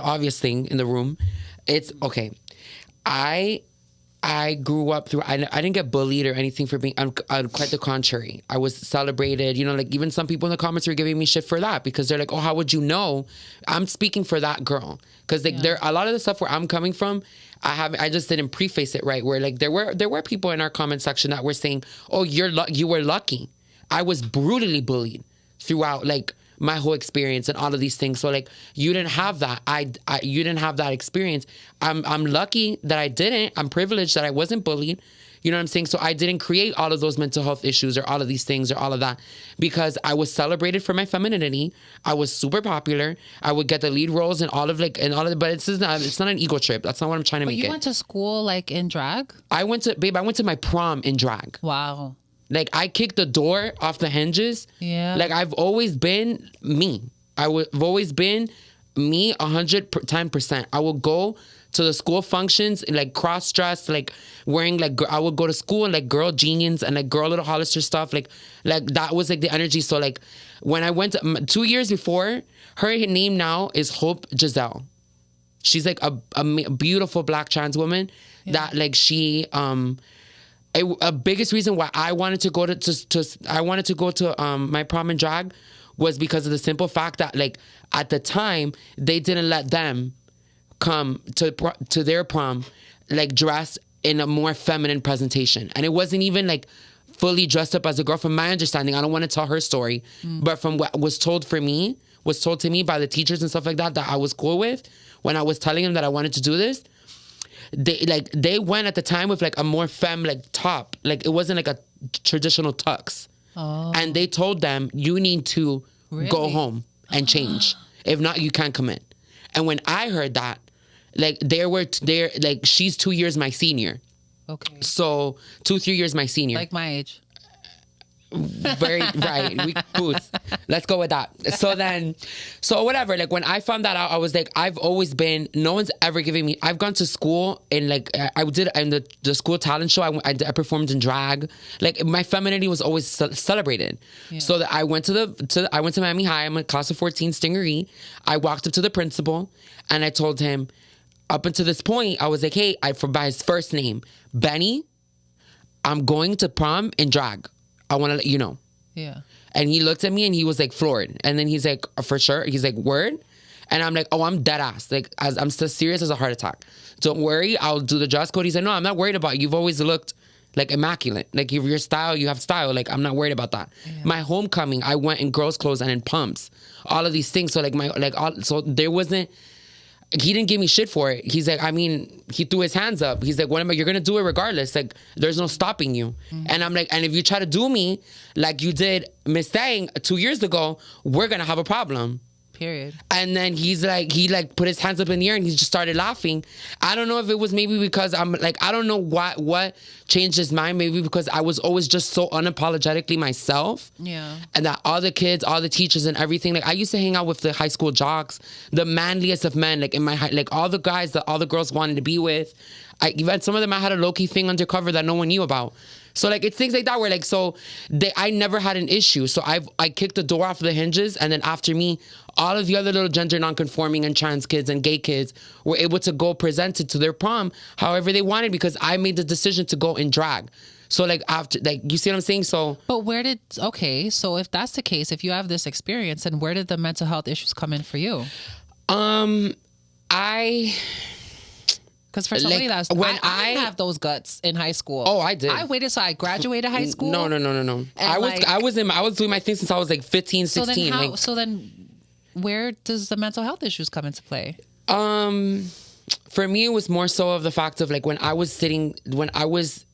obvious thing in the room. It's okay. I grew up through, I didn't get bullied or anything for being, quite the contrary. I was celebrated, you know, like even some people in the comments were giving me shit for that, because they're like, oh, how would you know? I'm speaking for that girl. Because like there, a lot of the stuff where I'm coming from, I just didn't preface it right. Where like there were people in our comment section that were saying, oh, you were lucky. I was brutally bullied throughout like my whole experience and all of these things. So like, you didn't have that. You didn't have that experience. I'm lucky that I didn't. I'm privileged that I wasn't bullied. You know what I'm saying? So I didn't create all of those mental health issues or all of these things or all of that, because I was celebrated for my femininity. I was super popular. I would get the lead roles and all of but it's not an ego trip. That's not what I'm trying to make it. But you went to school like in drag? I went to my prom in drag. Wow. Like, I kicked the door off the hinges. Yeah. Like, I've always been me. I've always been me 110%. I would go to the school functions, like, cross-dressed, like, wearing, like, I would go to school in, like, girl jeans and, like, girl little Hollister stuff. Like, that was, like, the energy. So, like, when I went to, 2 years before, her name now is Hope Giselle. She's, like, a beautiful black trans woman that, like, she... A biggest reason why I wanted to go to my prom in drag was because of the simple fact that, like, at the time they didn't let them come to their prom like dressed in a more feminine presentation, and it wasn't even like fully dressed up as a girl. From my understanding, I don't want to tell her story, but from what was told to me by the teachers and stuff like that I was cool with when I was telling them that I wanted to do this. They went at the time with like a more femme like top, like it wasn't like a traditional tux, and they told them, you need to go home and change, if not you can't come in. And when I heard that, like she's 2 years my senior, okay, so 2-3 years my senior, like my age. Very right. Boots. Let's go with that. So whatever. Like when I found that out, I was like, I've always been. No one's ever given me. I've gone to school and like I did in the school talent show. I performed in drag. Like my femininity was always celebrated. Yeah. So that I went to Miami High. I'm a class of 14 stingery. I walked up to the principal and I told him, up until this point, I was like, hey, by his first name, Benny, I'm going to prom in drag. I want to let you know. Yeah. And he looked at me and he was like floored. And then he's like, for sure. He's like, word? And I'm like, oh, I'm dead ass. Like, I'm still serious as a heart attack. Don't worry, I'll do the dress code. He said, no, I'm not worried about it. You've always looked like immaculate. Like your style, you have style. Like, I'm not worried about that. Yeah. My homecoming, I went in girls' clothes and in pumps. All of these things. So so there wasn't, he didn't give me shit for it. He's like, I mean, he threw his hands up. He's like, you're going to do it regardless. Like, there's no stopping you. Mm-hmm. And I'm like, and if you try to do me like you did Miss Thang 2 years ago, we're going to have a problem. Period. And then he put his hands up in the air and he just started laughing. I don't know if it was maybe because I'm like, I don't know what changed his mind. Maybe because I was always just so unapologetically myself. Yeah. And that all the kids, all the teachers and everything, like I used to hang out with the high school jocks, the manliest of men, like in my like all the guys that all the girls wanted to be with. Even some of them I had a low-key thing undercover that no one knew about. So like it's things like that where like I never had an issue. So I kicked the door off the hinges, and then after me, all of the other little gender nonconforming and trans kids and gay kids were able to go present it to their prom however they wanted, because I made the decision to go in drag. So like after, like, you see what I'm saying? So but so if that's the case, if you have this experience, then where did the mental health issues come in for you? Because for somebody like, I didn't have those guts in high school. Oh, I did. I waited till I graduated high school. No. I was doing my thing since I was like 15, 16. So then where does the mental health issues come into play? For me, it was more so of the fact of like when I was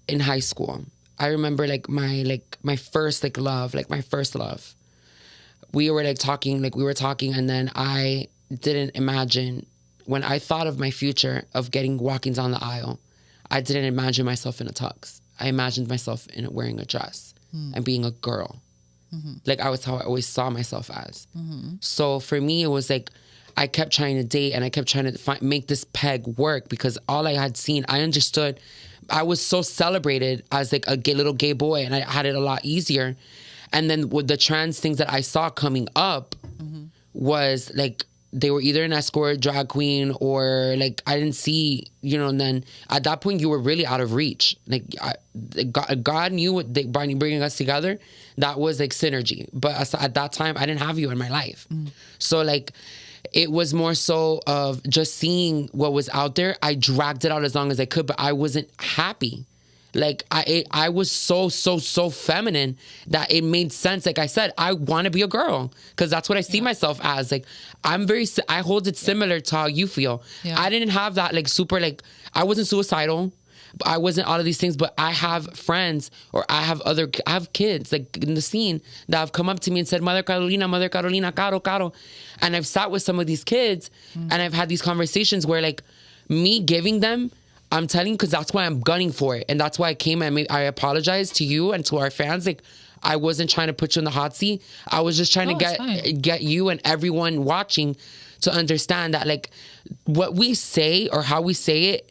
in high school, I remember like my first love. We were talking, and then I didn't imagine, when I thought of my future of walking down the aisle, I didn't imagine myself in a tux. I imagined myself wearing a dress and being a girl. Mm-hmm. Like I was how I always saw myself as. Mm-hmm. So for me, it was like I kept trying to date and I kept trying to make this peg work, because all I had seen, I understood. I was so celebrated as like a little gay boy, and I had it a lot easier. And then with the trans things that I saw coming up was like, they were either an escort, drag queen, or like I didn't see, and then at that point you were really out of reach. Like God knew what bringing us together, that was like synergy. But at that time I didn't have you in my life. So like it was more so of just seeing what was out there. I dragged it out as long as I could, but I wasn't happy. Like I was so feminine that it made sense. Like I said, I want to be a girl because that's what I see myself as. Like I hold it similar to how you feel. Yeah. I didn't have that like super, like I wasn't suicidal. I wasn't all of these things, but I have friends or I have kids like in the scene that have come up to me and said, Mother Karolina, Caro. And I've sat with some of these kids and I've had these conversations where like me giving them, I'm telling you, because that's why I'm gunning for it. And that's why I came and I apologize to you and to our fans. Like, I wasn't trying to put you in the hot seat. I was just trying to get you and everyone watching to understand that, like, what we say or how we say it,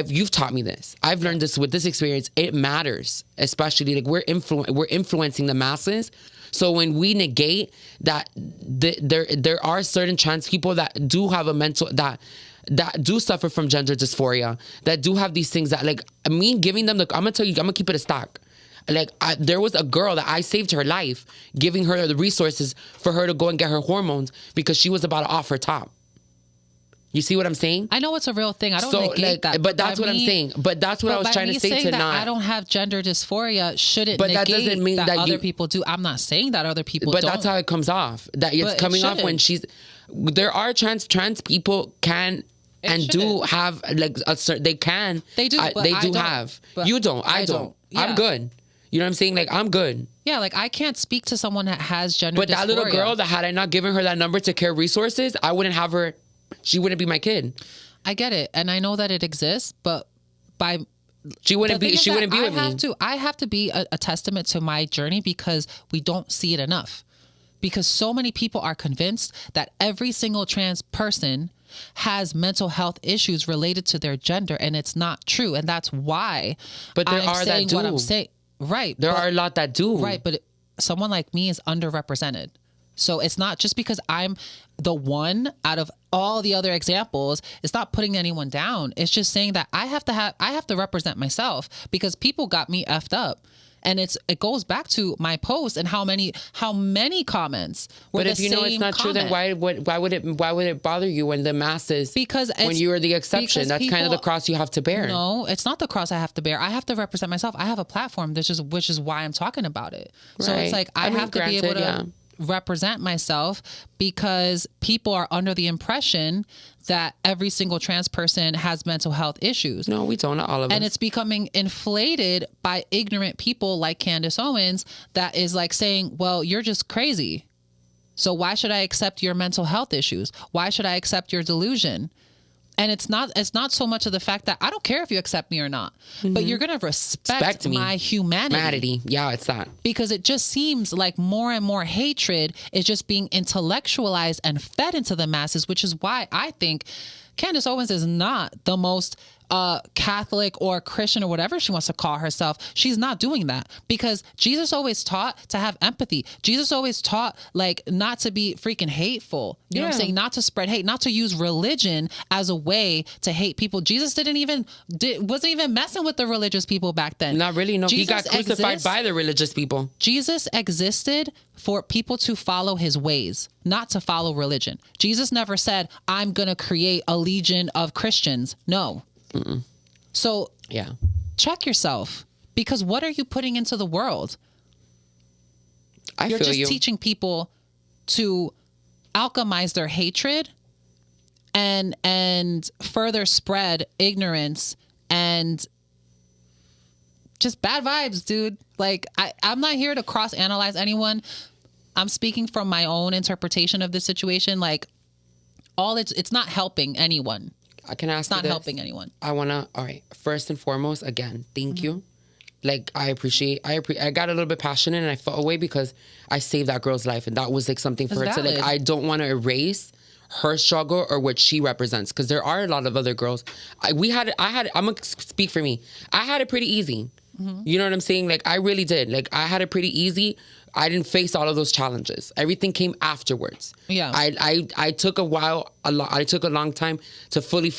you've taught me this. I've learned this with this experience. It matters, especially like we're influencing the masses. So when we negate that, there are certain trans people that do have a mental that do suffer from gender dysphoria, that do have these things that, like, me giving them I'm gonna tell you, I'm gonna keep it a stack. Like, there was a girl that I saved her life, giving her the resources for her to go and get her hormones because she was about to off her top. You see what I'm saying? I know it's a real thing. I don't negate that. But that's what I'm saying. But that's what I was trying to say to not. I don't have gender dysphoria shouldn't negate that doesn't mean that other people do. I'm not saying that other people don't. But that's how it comes off. That it's coming off when there are trans people can and do have like they can. They do. They do have. You don't. I don't. Yeah. I'm good. You know what I'm saying? Like, I'm good. Yeah, like, I can't speak to someone that has gender dysphoria. But that little girl, that had I not given her that number to care resources, I wouldn't have her. She wouldn't be my kid. I get it. And I know that it exists, but she wouldn't be with me. I have to be a testament to my journey because we don't see it enough. Because so many people are convinced that every single trans person has mental health issues related to their gender, and it's not true. And that's why I'm saying what I'm saying. Right. There are a lot that do. Right. But someone like me is underrepresented. So it's not just because I'm the one out of all the other examples. It's not putting anyone down. It's just saying that I have to represent myself because people got me effed up. And it goes back to my post and how many comments were the same. But if you know it's not true, then why would it bother you when the masses? Because when you are the exception, that's kind of the cross you have to bear. No, it's not the cross I have to bear. I have to represent myself. I have a platform, which is why I'm talking about it. Right. So it's like I have to be able to represent myself because people are under the impression that every single trans person has mental health issues. No, we don't. Not all of us. And it's becoming inflated by ignorant people like Candace Owens that is like saying, well, you're just crazy. So why should I accept your mental health issues? Why should I accept your delusion? And it's not so much of the fact that I don't care if you accept me or not, but you're going to respect my humanity. Yeah, it's that. Because it just seems like more and more hatred is just being intellectualized and fed into the masses, which is why I think Candace Owens is not the most Catholic or Christian or whatever she wants to call herself, she's not doing that, because Jesus always taught to have empathy. Jesus always taught like not to be freaking hateful. You know what I'm saying? Not to spread hate, not to use religion as a way to hate people. Jesus wasn't even messing with the religious people back then. Not really. No, Jesus he got crucified by the religious people. Jesus existed for people to follow his ways, not to follow religion. Jesus never said, I'm going to create a legion of Christians. No. Mm-mm. So yeah, check yourself, because what are you putting into the world? You're just teaching people to alchemize their hatred and further spread ignorance and just bad vibes, dude. Like, I'm not here to cross-analyze anyone. I'm speaking from my own interpretation of the situation. Like, it's not helping anyone. I can ask you this. It's not helping anyone. All right. First and foremost, again, thank you. Like, I got a little bit passionate and I felt away because I saved that girl's life. And that was like something for her to, like, I don't want to erase her struggle or what she represents, because there are a lot of other girls. I'm gonna speak for me. I had it pretty easy. You know what I'm saying? Like, I really did. Like, I had it pretty easy. I didn't face all of those challenges. Everything came afterwards. Yeah. I took I took a long time to fully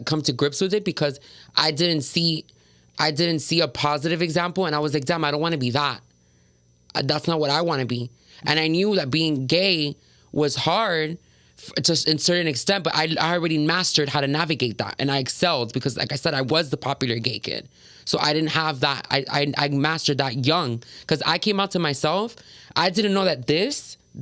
come to grips with it, because I didn't see a positive example, and I was like, damn, I don't want to be that. That's not what I want to be. And I knew that being gay was hard to a certain extent, but I already mastered how to navigate that, and I excelled because, like I said, I was the popular gay kid. So I didn't have that. I mastered that young, because I came out to myself. I didn't know that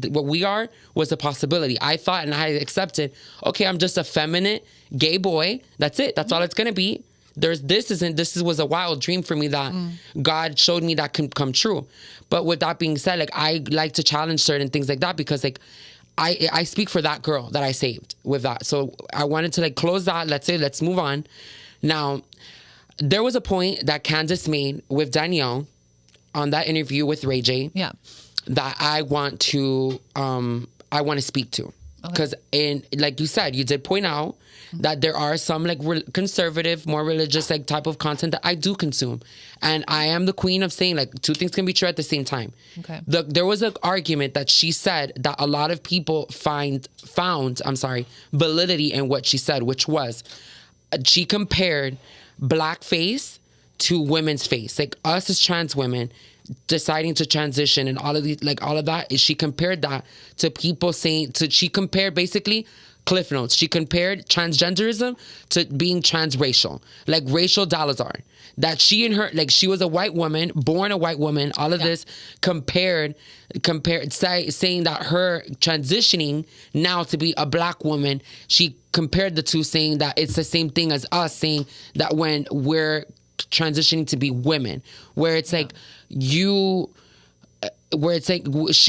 what we are was a possibility. I thought, and I accepted, okay, I'm just a feminine gay boy. That's it. That's all it's gonna be. This was a wild dream for me that God showed me that can come true. But with that being said, like, I like to challenge certain things like that, because like I speak for that girl that I saved with that. So I wanted to like close that. Let's move on. Now, there was a point that Candace made with Danielle on that interview with Ray J. Yeah. That I want to speak to. Because like you said, you did point out that there are some like conservative, more religious like type of content that I do consume. And I am the queen of saying like two things can be true at the same time. Okay. There was an argument that she said that a lot of people found validity in what she said, which was she compared blackface to women's face. Like, us as trans women deciding to transition and all of that, is she compared that to people she compared basically Cliff Notes. She compared transgenderism to being transracial, like Rachel Dolezal. That she was a white woman, born a white woman, all of this compared saying that her transitioning now to be a black woman, she compared the two, saying that it's the same thing as us saying that when we're transitioning to be women, where it's like she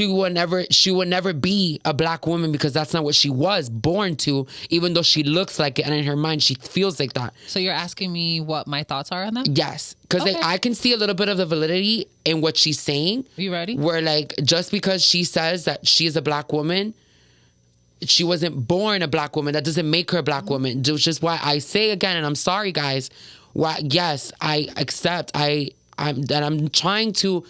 will never be a black woman, because that's not what she was born to, even though she looks like it, and in her mind she feels like that. So you're asking me what my thoughts are on that? Yes, because I can see a little bit of the validity in what she's saying. You ready? Where like, just because she says that she is a black woman, she wasn't born a black woman. That doesn't make her a black woman. Which is why I say again, and I'm sorry guys, yes, I accept. I'm trying to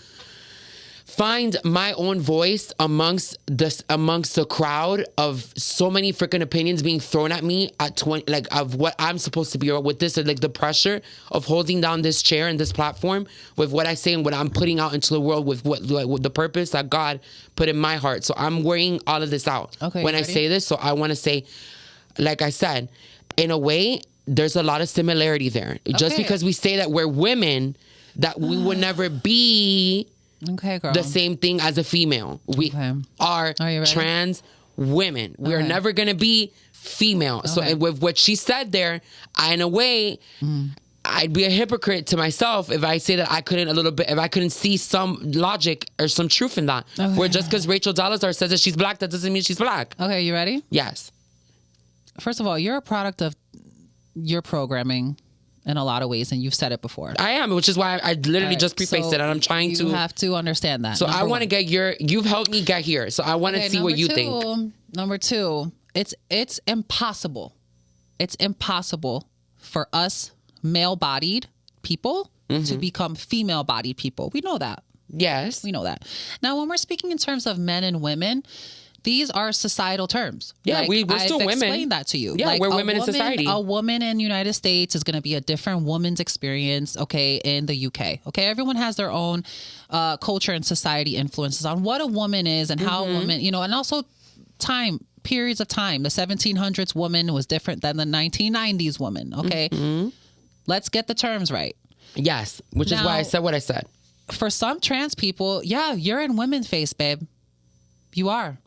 find my own voice amongst the crowd of so many freaking opinions being thrown at me at 20, like, of what I'm supposed to be, or with this, like the pressure of holding down this chair and this platform with what I say and what I'm putting out into the world with with the purpose that God put in my heart. So I'm weighing all of this out when I say this. So I want to say, like I said, in a way, there's a lot of similarity there. Just because we say that we're women, that we would never be girl. the same thing as a female. We are trans women. We are never going to be female. So with what she said there, in a way, I'd be a hypocrite to myself if I say that if I couldn't see some logic or some truth in that. Where just because Rachel Dolezal says that she's black, that doesn't mean she's black. Okay, you ready? Yes. First of all, you're a product of your programming in a lot of ways, and you've said it before. I am, which is why I literally just prefaced it, and I'm trying to... You have to understand that. So I want to get you've helped me get here, so I want to see what you think. Number two, it's impossible. It's impossible for us male-bodied people to become female-bodied people. We know that. Yes. We know that. Now, when we're speaking in terms of men and women, these are societal terms. Yeah, we're still women. I've explained that to you. Yeah, we're women in society. A woman in the United States is going to be a different woman's experience, okay, in the UK. Okay, everyone has their own culture and society influences on what a woman is and how a woman, you know, and also periods of time. The 1700s woman was different than the 1990s woman, okay? Let's get the terms right. Yes, which is why I said what I said. For some trans people, yeah, you're in women's face, babe. You are.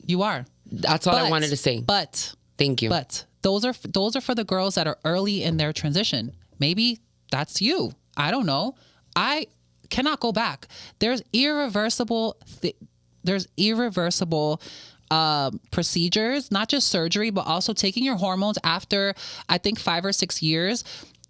You are. That's all I wanted to say. But thank you. But those are for the girls that are early in their transition. Maybe that's you. I don't know. I cannot go back. There's irreversible procedures, not just surgery, but also taking your hormones after, I think, 5 or 6 years.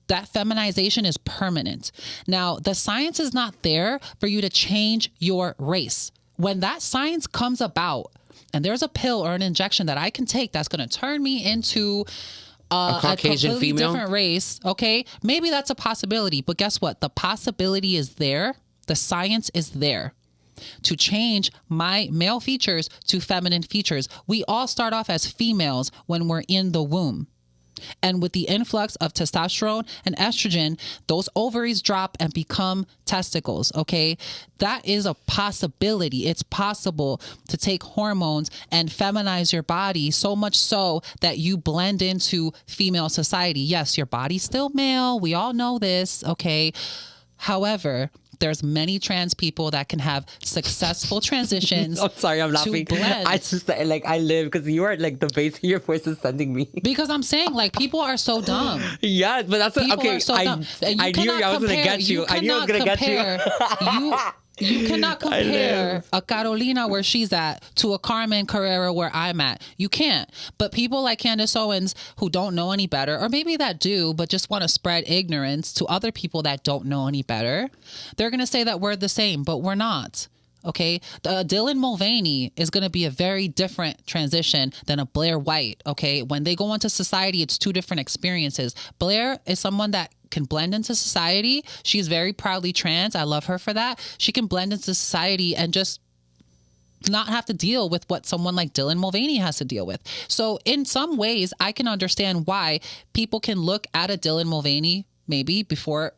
That feminization is permanent. Now, the science is not there for you to change your race. When that science comes about, and there's a pill or an injection that I can take that's going to turn me into a Caucasian completely female, different race, okay? Maybe that's a possibility, but guess what? The possibility is there. The science is there to change my male features to feminine features. We all start off as females when we're in the womb. And with the influx of testosterone and estrogen, those ovaries drop and become testicles, okay? That is a possibility. It's possible to take hormones and feminize your body so much so that you blend into female society. Yes, your body's still male. We all know this, okay? However, there's many trans people that can have successful transitions. I'm sorry, I'm laughing. I just like I live because you are like the base of your voice is sending me. Because I'm saying like people are so dumb. Yeah, but that's people okay. Are so dumb. I knew I was gonna get you. I knew I was gonna get you. You cannot compare a Carolina where she's at to a Carmen Carrera where I'm at. You can't. But people like Candace Owens who don't know any better, or maybe that do, but just want to spread ignorance to other people that don't know any better, they're going to say that we're the same, but we're not. Okay, Dylan Mulvaney is going to be a very different transition than a Blair White. Okay, when they go into society, it's two different experiences. Blair is someone that can blend into society. She's very proudly trans. I love her for that. She can blend into society and just not have to deal with what someone like Dylan Mulvaney has to deal with. So in some ways, I can understand why people can look at a Dylan Mulvaney maybe before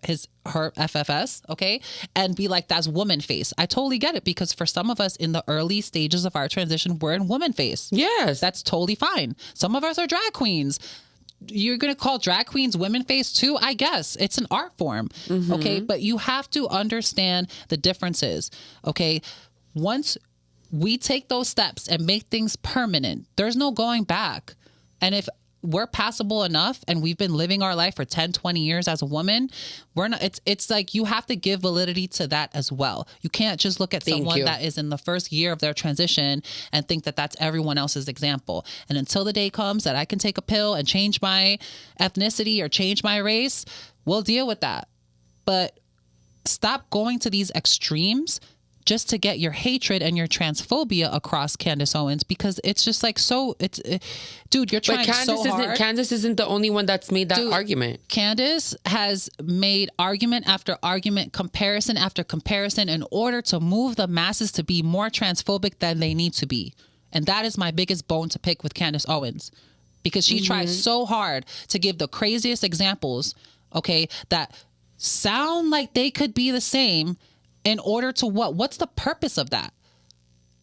her FFS, okay, and be like, that's woman face. I totally get it, because for some of us in the early stages of our transition, we're in woman face. Yes. That's totally fine. Some of us are drag queens. You're going to call drag queens women face too? I guess. It's an art form, okay? But you have to understand the differences, okay? Once we take those steps and make things permanent, there's no going back. And if we're passable enough and we've been living our life for 10, 20 years as a woman, we're not, it's like you have to give validity to that as well. You can't just look at someone that is in the first year of their transition and think that that's everyone else's example. And until the day comes that I can take a pill and change my ethnicity or change my race, we'll deal with that. But stop going to these extremes just to get your hatred and your transphobia across, Candace Owens, because it's just like dude, you're trying so hard. Candace isn't the only one that's made that argument. Candace has made argument after argument, comparison after comparison in order to move the masses to be more transphobic than they need to be. And that is my biggest bone to pick with Candace Owens, because she tries so hard to give the craziest examples, okay, that sound like they could be the same. In order to what? What's the purpose of that?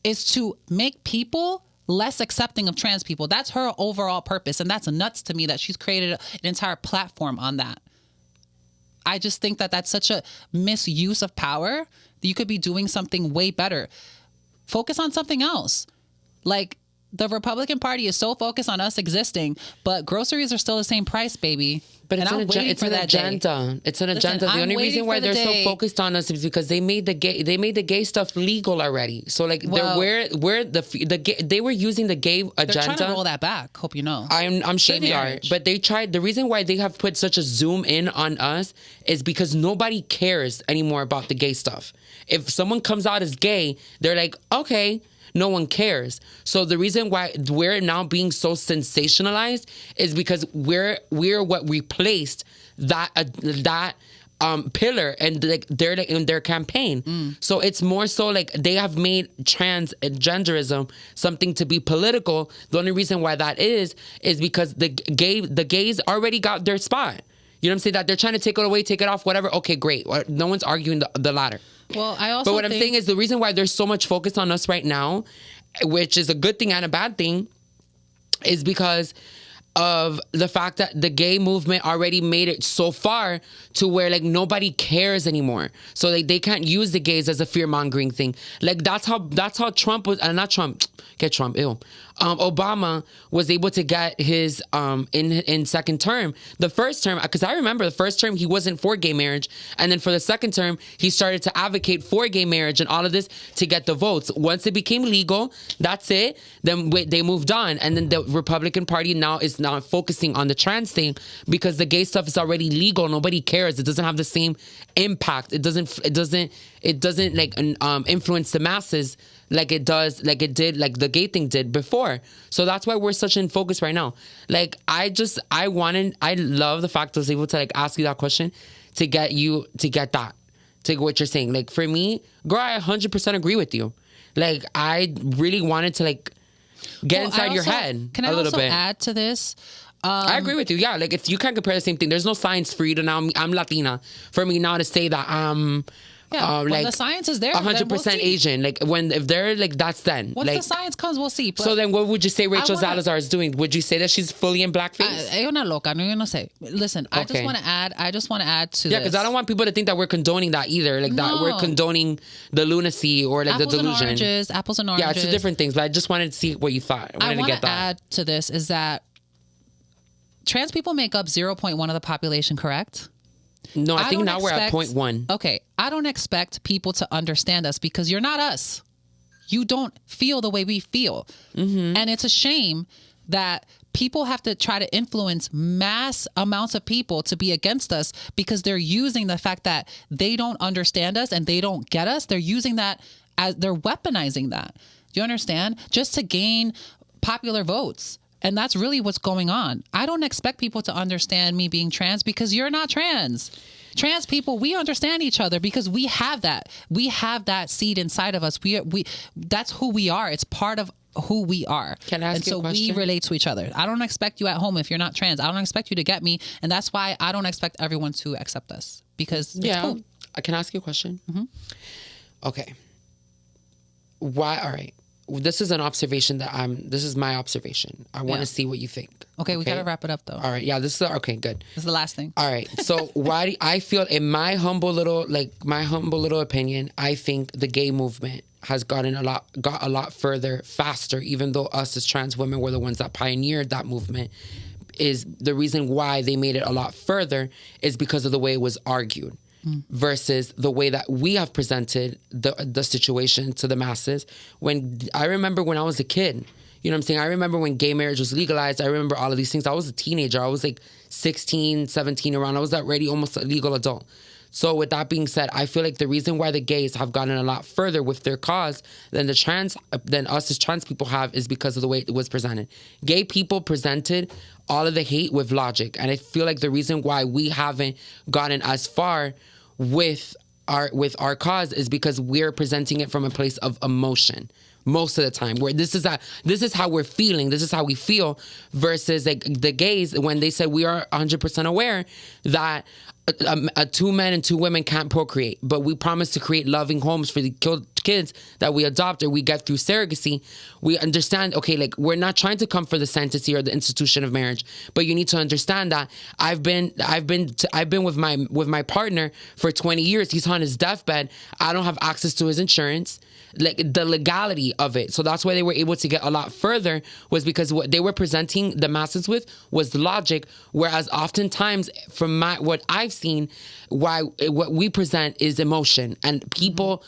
Is to make people less accepting of trans people. That's her overall purpose. And that's nuts to me that she's created an entire platform on that. I just think that that's such a misuse of power that you could be doing something way better. Focus on something else. Like, the Republican Party is so focused on us existing, but groceries are still the same price, baby. But it's an agenda. It's an agenda. The only reason why they're so focused on us is because they made the gay stuff legal already. So like, they were using the gay agenda. They're trying to roll that back. Hope you know. I'm sure they are. But they tried. The reason why they have put such a zoom in on us is because nobody cares anymore about the gay stuff. If someone comes out as gay, they're like, okay. No one cares. So the reason why we're now being so sensationalized is because we're what replaced that pillar and like they're like, in their campaign. So it's more so like they have made transgenderism something to be political. The only reason why that is because the gays already got their spot. You know what I'm saying? That they're trying to take it away, take it off, whatever. Okay, great. No one's arguing the latter. Well, I also But what I'm saying is the reason why there's so much focus on us right now, which is a good thing and a bad thing, is because of the fact that the gay movement already made it so far to where like nobody cares anymore. So like they can't use the gays as a fear-mongering thing. Like that's how Trump was, not Trump, get Trump, ew. Obama was able to get his in second term. The first term, because I remember the first term he wasn't for gay marriage, and then for the second term he started to advocate for gay marriage and all of this to get the votes. Once it became legal, that's it. Then they moved on, and then the Republican Party now is now focusing on the trans thing because the gay stuff is already legal. Nobody cares. It doesn't have the same impact. It doesn't like influence the masses like it does, like it did, like the gay thing did before. So that's why we're such in focus right now. Like I love the fact I was able to like ask you that question to get what you're saying. Like for me, girl, I 100% agree with you. Like I really wanted to like get inside your head can I a little also bit. add to this? I agree with you. Yeah, like if you can't compare the same thing. There's no science for you to now. I'm Latina. For me now to say that when like the science is there, 100% Asian. Like if they're like that's then. Once like, the science comes, we'll see. But so then, what would you say Rachel Salazar is doing? Would you say that she's fully in blackface? Ella una loca. No, yo no sé. Listen, I just want to add to yeah, because I don't want people to think that we're condoning that either. Like that we're condoning the lunacy or like the delusion. Apples and oranges. Yeah, it's two different things. But I just wanted to see what you thought. I want to add to this is that trans people make up 0.1 of the population, correct? No, I think now we're at 0.1. Okay. I don't expect people to understand us because you're not us. You don't feel the way we feel. Mm-hmm. And it's a shame that people have to try to influence mass amounts of people to be against us because they're using the fact that they don't understand us and they don't get us. They're using that as they're weaponizing that. Do you understand? Just to gain popular votes. And that's really what's going on. I don't expect people to understand me being trans because you're not trans. Trans people, we understand each other because we have that. We have that seed inside of us. We that's who we are. It's part of who we are. Can I ask you a question? And so we relate to each other. I don't expect you at home if you're not trans. I don't expect you to get me. And that's why I don't expect everyone to accept us because it's cool. I can ask you a question? Mm-hmm. Okay. Why? All right. This is an observation this is my observation. I want to see what you think. Okay, we got to wrap it up though. All right. Yeah, okay, good. This is the last thing. All right. So why do I feel in my humble little opinion, I think the gay movement has got a lot further faster, even though us as trans women were the ones that pioneered that movement. Is the reason why they made it a lot further is because of the way it was argued. Versus the way that we have presented the situation to the masses. When I remember when I was a kid, you know what I'm saying? I remember when gay marriage was legalized. I remember all of these things. I was a teenager. I was like 16, 17 around. I was already almost a legal adult. So with that being said, I feel like the reason why the gays have gotten a lot further with their cause than us as trans people have is because of the way it was presented. Gay people presented all of the hate with logic. And I feel like the reason why we haven't gotten as far with our cause is because we're presenting it from a place of emotion most of the time, where this is how we're feeling, this is how we feel, versus like the gays when they said we are 100% aware that two men and two women can't procreate, but we promise to create loving homes for the kids that we adopt or we get through surrogacy. We understand, okay, like we're not trying to come for the sanctity or the institution of marriage, but you need to understand that I've been with my partner for 20 years. He's on his deathbed. I don't have access to his insurance, like the legality of it. So that's why they were able to get a lot further, was because what they were presenting the masses with was logic, whereas oftentimes from what I've seen, what we present is emotion, and people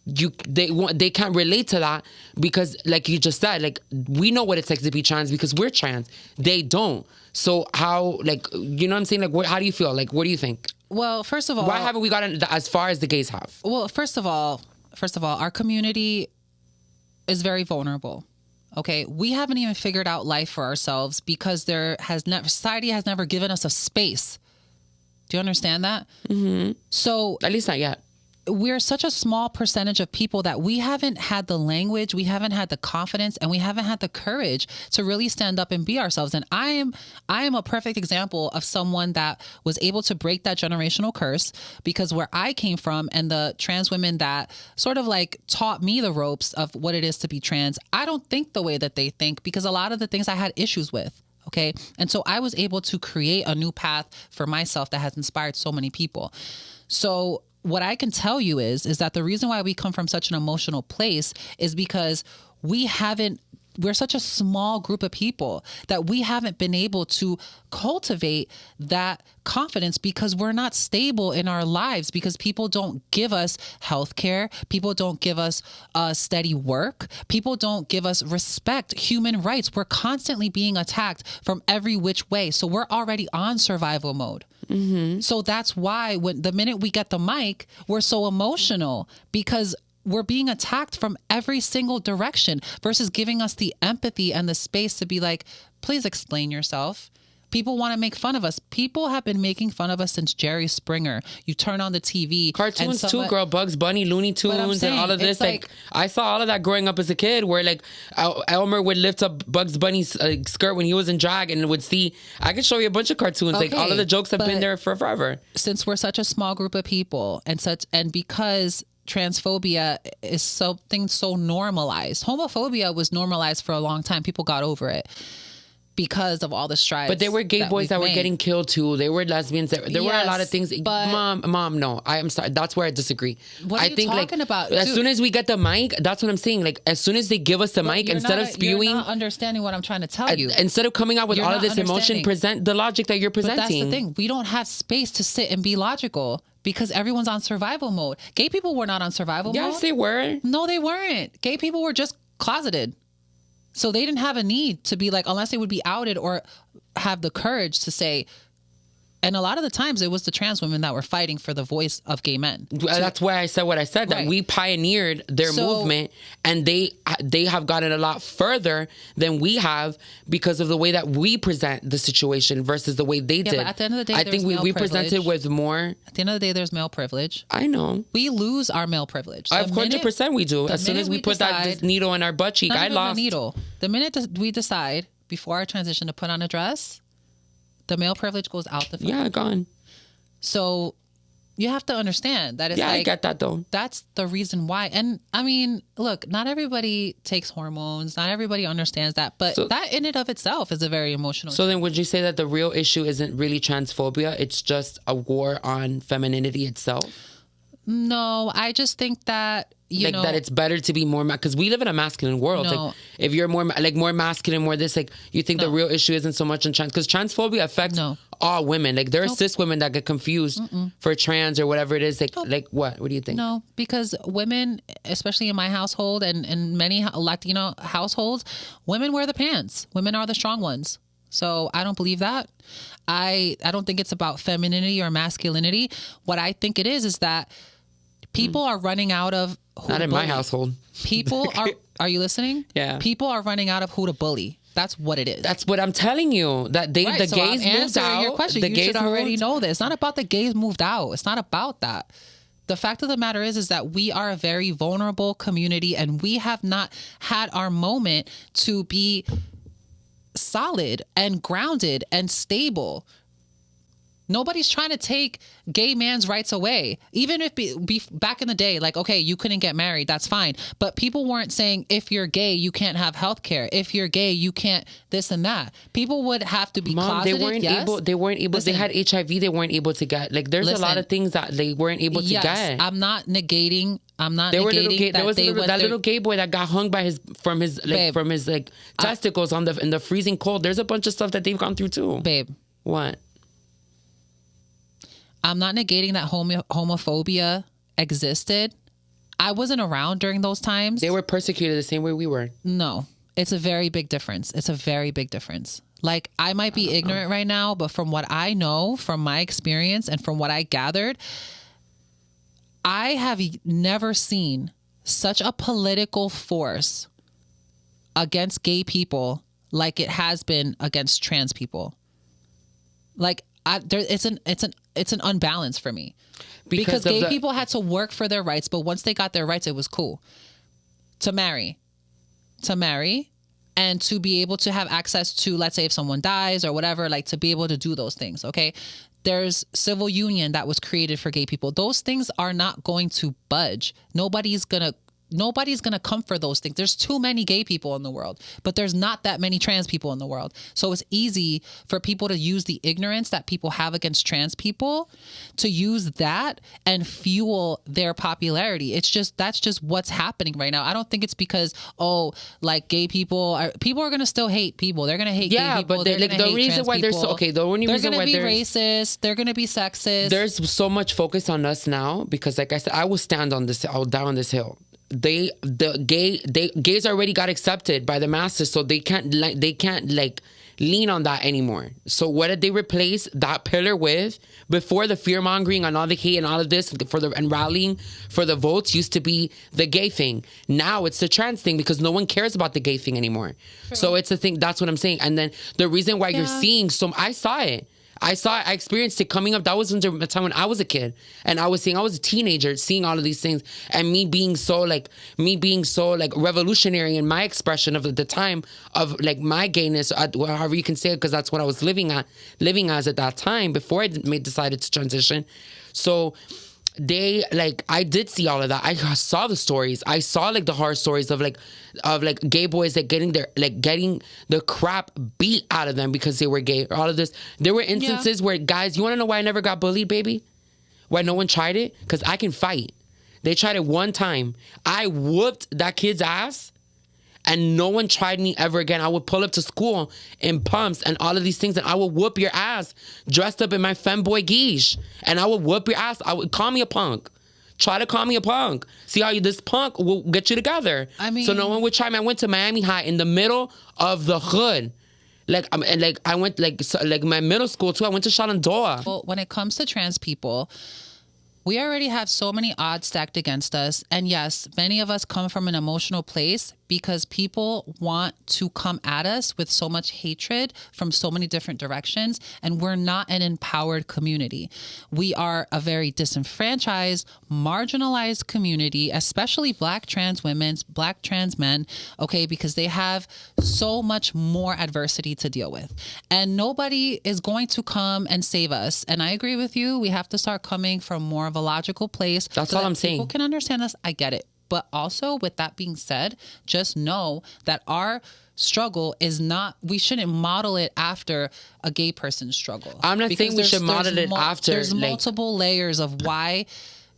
they can't relate to that because, like you just said, like we know what it's like to be trans because we're trans. They don't. So how, like, you know what I'm saying? Like, how do you feel? Like, what do you think? Well, first of all, why haven't we gotten as far as the gays have? Well, first of all, our community is very vulnerable. Okay, we haven't even figured out life for ourselves because society has never given us a space Do you understand that? So At least not yet. we're such a small percentage of people that we haven't had the language, we haven't had the confidence, and we haven't had the courage to really stand up and be ourselves. And I am a perfect example of someone that was able to break that generational curse, because where I came from and the trans women that sort of like taught me the ropes of what it is to be trans, I don't think the way that they think, because a lot of the things I had issues with. Okay. And so I was able to create a new path for myself that has inspired so many people. So what I can tell you is that the reason why we come from such an emotional place is because we're such a small group of people that we haven't been able to cultivate that confidence, because we're not stable in our lives, because people don't give us health care. People don't give us steady work. People don't give us respect, human rights. We're constantly being attacked from every which way. So we're already on survival mode. So that's why when the minute we get the mic, we're so emotional, because we're being attacked from every single direction, versus giving us the empathy and the space to be like, please explain yourself. People want to make fun of us. People have been making fun of us since Jerry Springer. You turn on the TV. Cartoons too, girl. Bugs Bunny, Looney Tunes, and all of this. Like, I saw all of that growing up as a kid, where like Elmer would lift up Bugs Bunny's skirt when he was in drag, and would see. I could show you a bunch of cartoons. Okay, like all of the jokes have been there for forever. Since we're such a small group of people, and because transphobia is something so normalized. Homophobia was normalized for a long time. People got over it because of all the strides. But there were gay boys that were getting killed too. There were lesbians. There were a lot of things. Mom, no. I'm sorry. That's where I disagree. What are you talking about? As soon as we get the mic, that's what I'm saying. Like, as soon as they give us the mic, instead of spewing... You're not understanding what I'm trying to tell you. Instead of coming out with all of this emotion, present the logic that you're presenting. But that's the thing. We don't have space to sit and be logical, because everyone's on survival mode. Gay people were not on survival mode. Yes, they were. No, they weren't. Gay people were just closeted. So they didn't have a need to be like, unless they would be outed or have the courage to say. And a lot of the times it was the trans women that were fighting for the voice of gay men. That's why I said what I said, that we pioneered their movement, and they have gotten a lot further than we have, because of the way that we present the situation versus the way they did. But at the end of the day, I think we presented with more. At the end of the day, there's male privilege. I know. We lose our male privilege. 100% we do. As soon as we put this needle in our butt cheek, I lost. The needle. The minute we decide before our transition to put on a dress, the male privilege goes out the front. Yeah, gone. So you have to understand that it's I get that though. That's the reason why. And I mean, look, not everybody takes hormones. Not everybody understands that. But that in and of itself is a very emotional thing. Then would you say that the real issue isn't really transphobia? It's just a war on femininity itself? No, I just think that you know, that it's better to be more, because we live in a masculine world. No. Like, if you're more masculine, more this, like, you think the real issue isn't so much in trans, because transphobia affects all women. Like, there are cis women that get confused for trans or whatever it is. Like what do you think? No, because women, especially in my household and in many Latino households, women wear the pants. Women are the strong ones. So I don't believe that. I don't think it's about femininity or masculinity. What I think it is that people are running out of who Not to in bully. my household. People are you listening? Yeah. People are running out of who to bully. That's what it is. That's what I'm telling you. That the gays moved out. Your question. You should already know this. It's not about the gays moved out. It's not about that. The fact of the matter is that we are a very vulnerable community, and we have not had our moment to be solid and grounded and stable. Nobody's trying to take gay man's rights away. Even if back in the day, like, okay, you couldn't get married, that's fine. But people weren't saying, if you're gay, you can't have health care. If you're gay, you can't this and that. People would have to be closeted. They weren't able. Listen, they had HIV. They weren't able to get. Like, there's a lot of things that they weren't able to get. I'm not negating. There was that little gay boy that got hung by from his testicles in the freezing cold. There's a bunch of stuff that they've gone through too. Babe. What? I'm not negating that homophobia existed. I wasn't around during those times. They were persecuted the same way we were. No, it's a very big difference. It's a very big difference. Like, I might be ignorant right now, but from what I know, from my experience and from what I gathered, I have never seen such a political force against gay people like it has been against trans people. Like, it's an unbalance for me because gay people had to work for their rights, but once they got their rights, it was cool to marry, and to be able to have access to, let's say if someone dies or whatever, like to be able to do those things. Okay. There's civil union that was created for gay people. Those things are not going to budge. Nobody's going to come for those things. There's too many gay people in the world, but there's not that many trans people in the world. So it's easy for people to use the ignorance that people have against trans people to use that and fuel their popularity. That's just what's happening right now. I don't think it's because, like gay people are going to still hate people. They're going to hate gay people. But the reason why they're so, the only reason why they're going to be racist. They're going to be sexist. There's so much focus on us now because, like I said, I will stand on this, I'll die on this hill. Gays already got accepted by the masses, so they can't lean on that anymore. So what did they replace that pillar with? Before, the fear mongering and all the hate and all of this and rallying for the votes used to be the gay thing. Now it's the trans thing because no one cares about the gay thing anymore. True. So it's a thing. That's what I'm saying. And then the reason why you're seeing I saw it. I experienced it coming up. That was the time when I was a kid, and I was a teenager, seeing all of these things, and me being so revolutionary in my expression of the time of like my gayness, however you can say it, because that's what I was living as at that time before I decided to transition. So I did see all of that. I saw the stories. I saw like the horror stories of gay boys getting the crap beat out of them because they were gay. All of this. There were instances where guys, you want to know why I never got bullied, baby? Why no one tried it? Because I can fight. They tried it one time. I whooped that kid's ass. And no one tried me ever again. I would pull up to school in pumps and all of these things, and I would whoop your ass dressed up in my femboy geesh. And I would whoop your ass. I would call me a punk. Try to call me a punk. See how this punk will get you together. I mean, so no one would try me. I went to Miami High in the middle of the hood. I went my middle school too. I went to Shenandoah. Well, when it comes to trans people, we already have so many odds stacked against us. And yes, many of us come from an emotional place because people want to come at us with so much hatred from so many different directions. And we're not an empowered community. We are a very disenfranchised, marginalized community, especially Black trans women, Black trans men, okay, because they have so much more adversity to deal with. And nobody is going to come and save us. And I agree with you. We have to start coming from more of a logical place. That's all I'm saying. People can understand us. I get it. But also, with that being said, just know that our struggle is not, we shouldn't model it after a gay person's struggle. I'm not saying we should model it after. There's multiple layers of why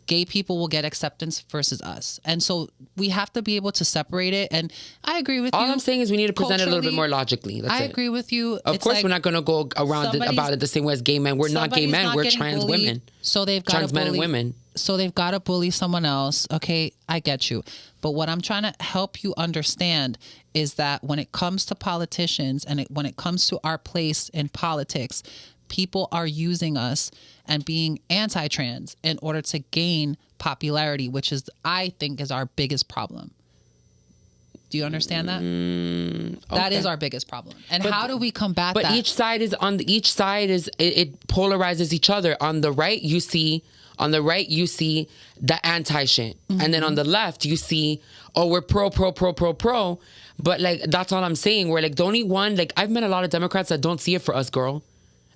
gay people will get acceptance versus us. And so we have to be able to separate it. And I agree with you. All I'm saying is we need to present it a little bit more logically. That's I agree with you. Of course, we're not going to go around about it the same way as gay men. We're not gay men. We're trans women. So they've got trans men and women. So they've got to bully someone else. Okay, I get you. But what I'm trying to help you understand is that when it comes to politicians and when it comes to our place in politics, people are using us and being anti-trans in order to gain popularity, which is, I think, is our biggest problem. Do you understand that? Okay. That is our biggest problem. And how do we combat that? But each side is it polarizes each other. On the right, you see the anti shit. Mm-hmm. And then on the left, you see, we're pro. But that's all I'm saying. We're the only one, I've met a lot of Democrats that don't see it for us, girl.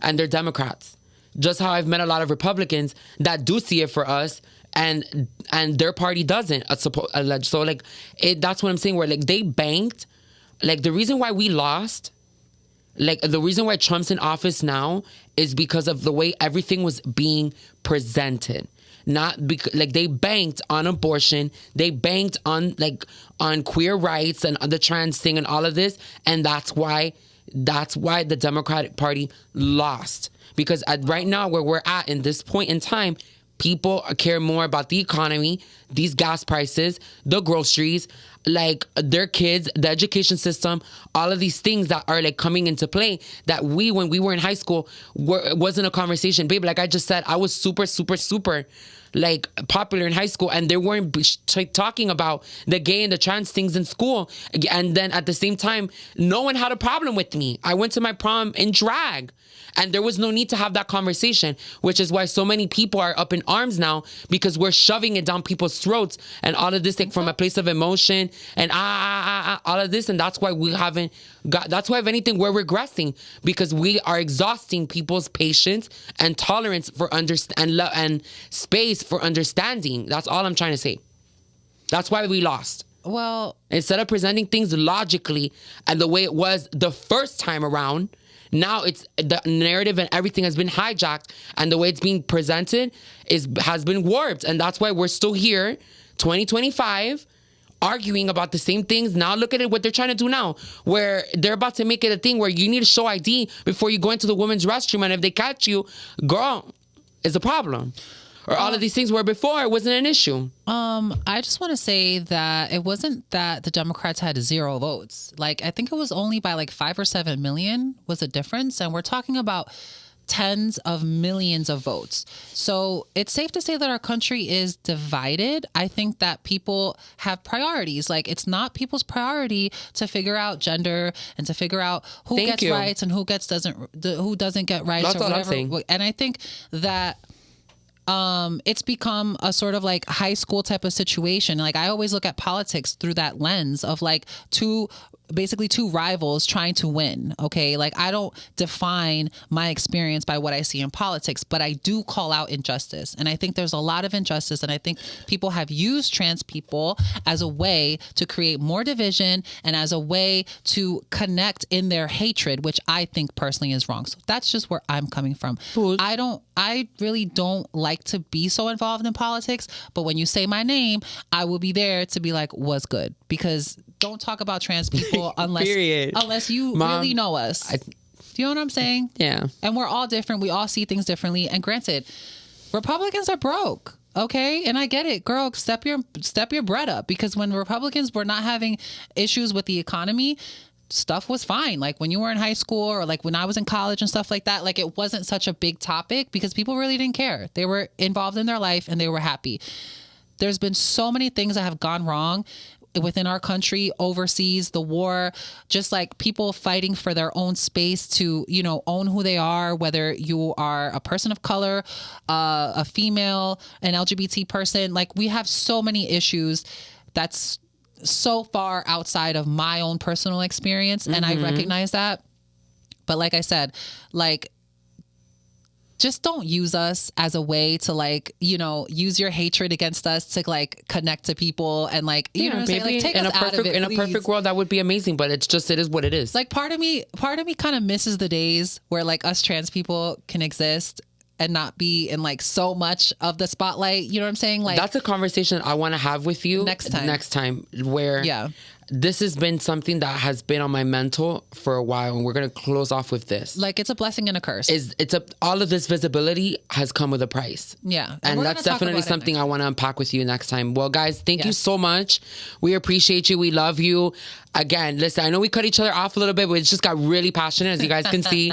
And they're Democrats. Just how I've met a lot of Republicans that do see it for us and their party doesn't. So that's what I'm saying. Where they banked, the reason why we lost, the reason why Trump's in office now is because of the way everything was being presented. Not because they banked on abortion, they banked on queer rights and the trans thing and all of this, and that's why the Democratic Party lost. Because right now, where we're at in this point in time, people care more about the economy, these gas prices, the groceries, their kids, the education system, all of these things that are coming into play that when we were in high school, wasn't a conversation. Babe, like I just said, I was super, super, super like popular in high school, and they weren't talking about the gay and the trans things in school. And then at the same time, no one had a problem with me. I went to my prom in drag, and there was no need to have that conversation, which is why so many people are up in arms now, because we're shoving it down people's throats and all of this, like, from a place of emotion and all of this. And that's why we haven't got, that's why, if anything, we're regressing, because we are exhausting people's patience and tolerance for and space for understanding. That's all I'm trying to say. That's why we lost. Well, instead of presenting things logically and the way it was the first time around, now it's the narrative and everything has been hijacked, and the way it's being presented has been warped. And that's why we're still here, 2025, arguing about the same things. Now look at it, what they're trying to do now, where they're about to make it a thing where you need to show ID before you go into the women's restroom, and if they catch you, girl, is a problem. Or all of these things where before it wasn't an issue. I just want to say that it wasn't that the Democrats had 0 votes. Like, I think it was only by like 5 or 7 million was a difference. And we're talking about tens of millions of votes. So it's safe to say that our country is divided. I think that people have priorities. Like, it's not people's priority to figure out gender and to figure out who gets rights and who doesn't get rights. That's or whatever. I'm saying. And I think that it's become a sort of like high school type of situation. Like, I always look at politics through that lens of like two rivals trying to win. Okay. Like, I don't define my experience by what I see in politics, but I do call out injustice. And I think there's a lot of injustice. And I think people have used trans people as a way to create more division and as a way to connect in their hatred, which I think personally is wrong. So that's just where I'm coming from. I really don't like to be so involved in politics, but when you say my name, I will be there to be like, what's good? Because don't talk about trans people unless you really know us. Do you know what I'm saying? Yeah. And we're all different. We all see things differently. And granted, Republicans are broke. Okay. And I get it. Girl, step your bread up, because when Republicans were not having issues with the economy, stuff was fine. Like when you were in high school or like when I was in college and stuff like that, like it wasn't such a big topic because people really didn't care. They were involved in their life and they were happy. There's been so many things that have gone wrong within our country, overseas, the war, just like people fighting for their own space to, you know, own who they are, whether you are a person of color, a female, an LGBT person. Like, we have so many issues that's so far outside of my own personal experience. And I recognize that. But like I said, like, just don't use us as a way to, like, you know, use your hatred against us to like connect to people and like, you know what I'm saying? Like, take us out of it, in a perfect world, that would be amazing, but it is what it is. Like, part of me kind of misses the days where like us trans people can exist and not be in like so much of the spotlight. You know what I'm saying? Like, that's a conversation I want to have with you next time where this has been something that has been on my mental for a while, and we're going to close off with this. Like, it's a blessing and a curse. All of this visibility has come with a price. Yeah. And that's definitely something I want to unpack with you next time. Well, guys, thank you so much. We appreciate you. We love you. Again, listen, I know we cut each other off a little bit, but it just got really passionate, as you guys can see.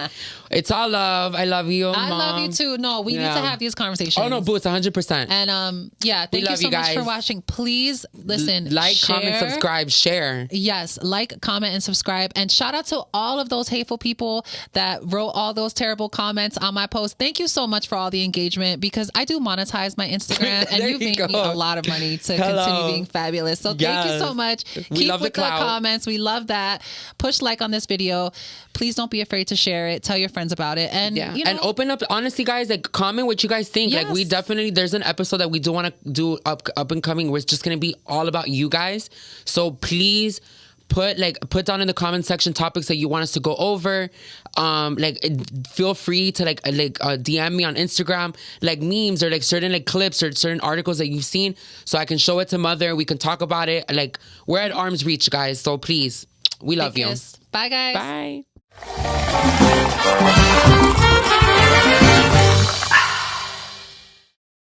It's all love. I love you, Mom. I love you too. No, we need to have these conversations. Oh, no, boo, it's 100%. And thank you so much for watching. Please listen, like, comment, subscribe, share. Yes, like, comment, and subscribe. And shout out to all of those hateful people that wrote all those terrible comments on my post. Thank you so much for all the engagement, because I do monetize my Instagram, and you've made me a lot of money to continue being fabulous. So thank you so much. Keep with the comments. We love that. Push like on this video. Please don't be afraid to share it. Tell your friends about it. And you know, and open up, honestly, guys, like, comment what you guys think. Yes. Like, we definitely, there's an episode that we do want to do up and coming where it's just going to be all about you guys. So please put down in the comment section topics that you want us to go over. Feel free to DM me on Instagram, like memes or like certain like clips or certain articles that you've seen, so I can show it to Mother. We can talk about it. Like, we're at arm's reach, guys. So please, we love you. Bye, guys. Bye.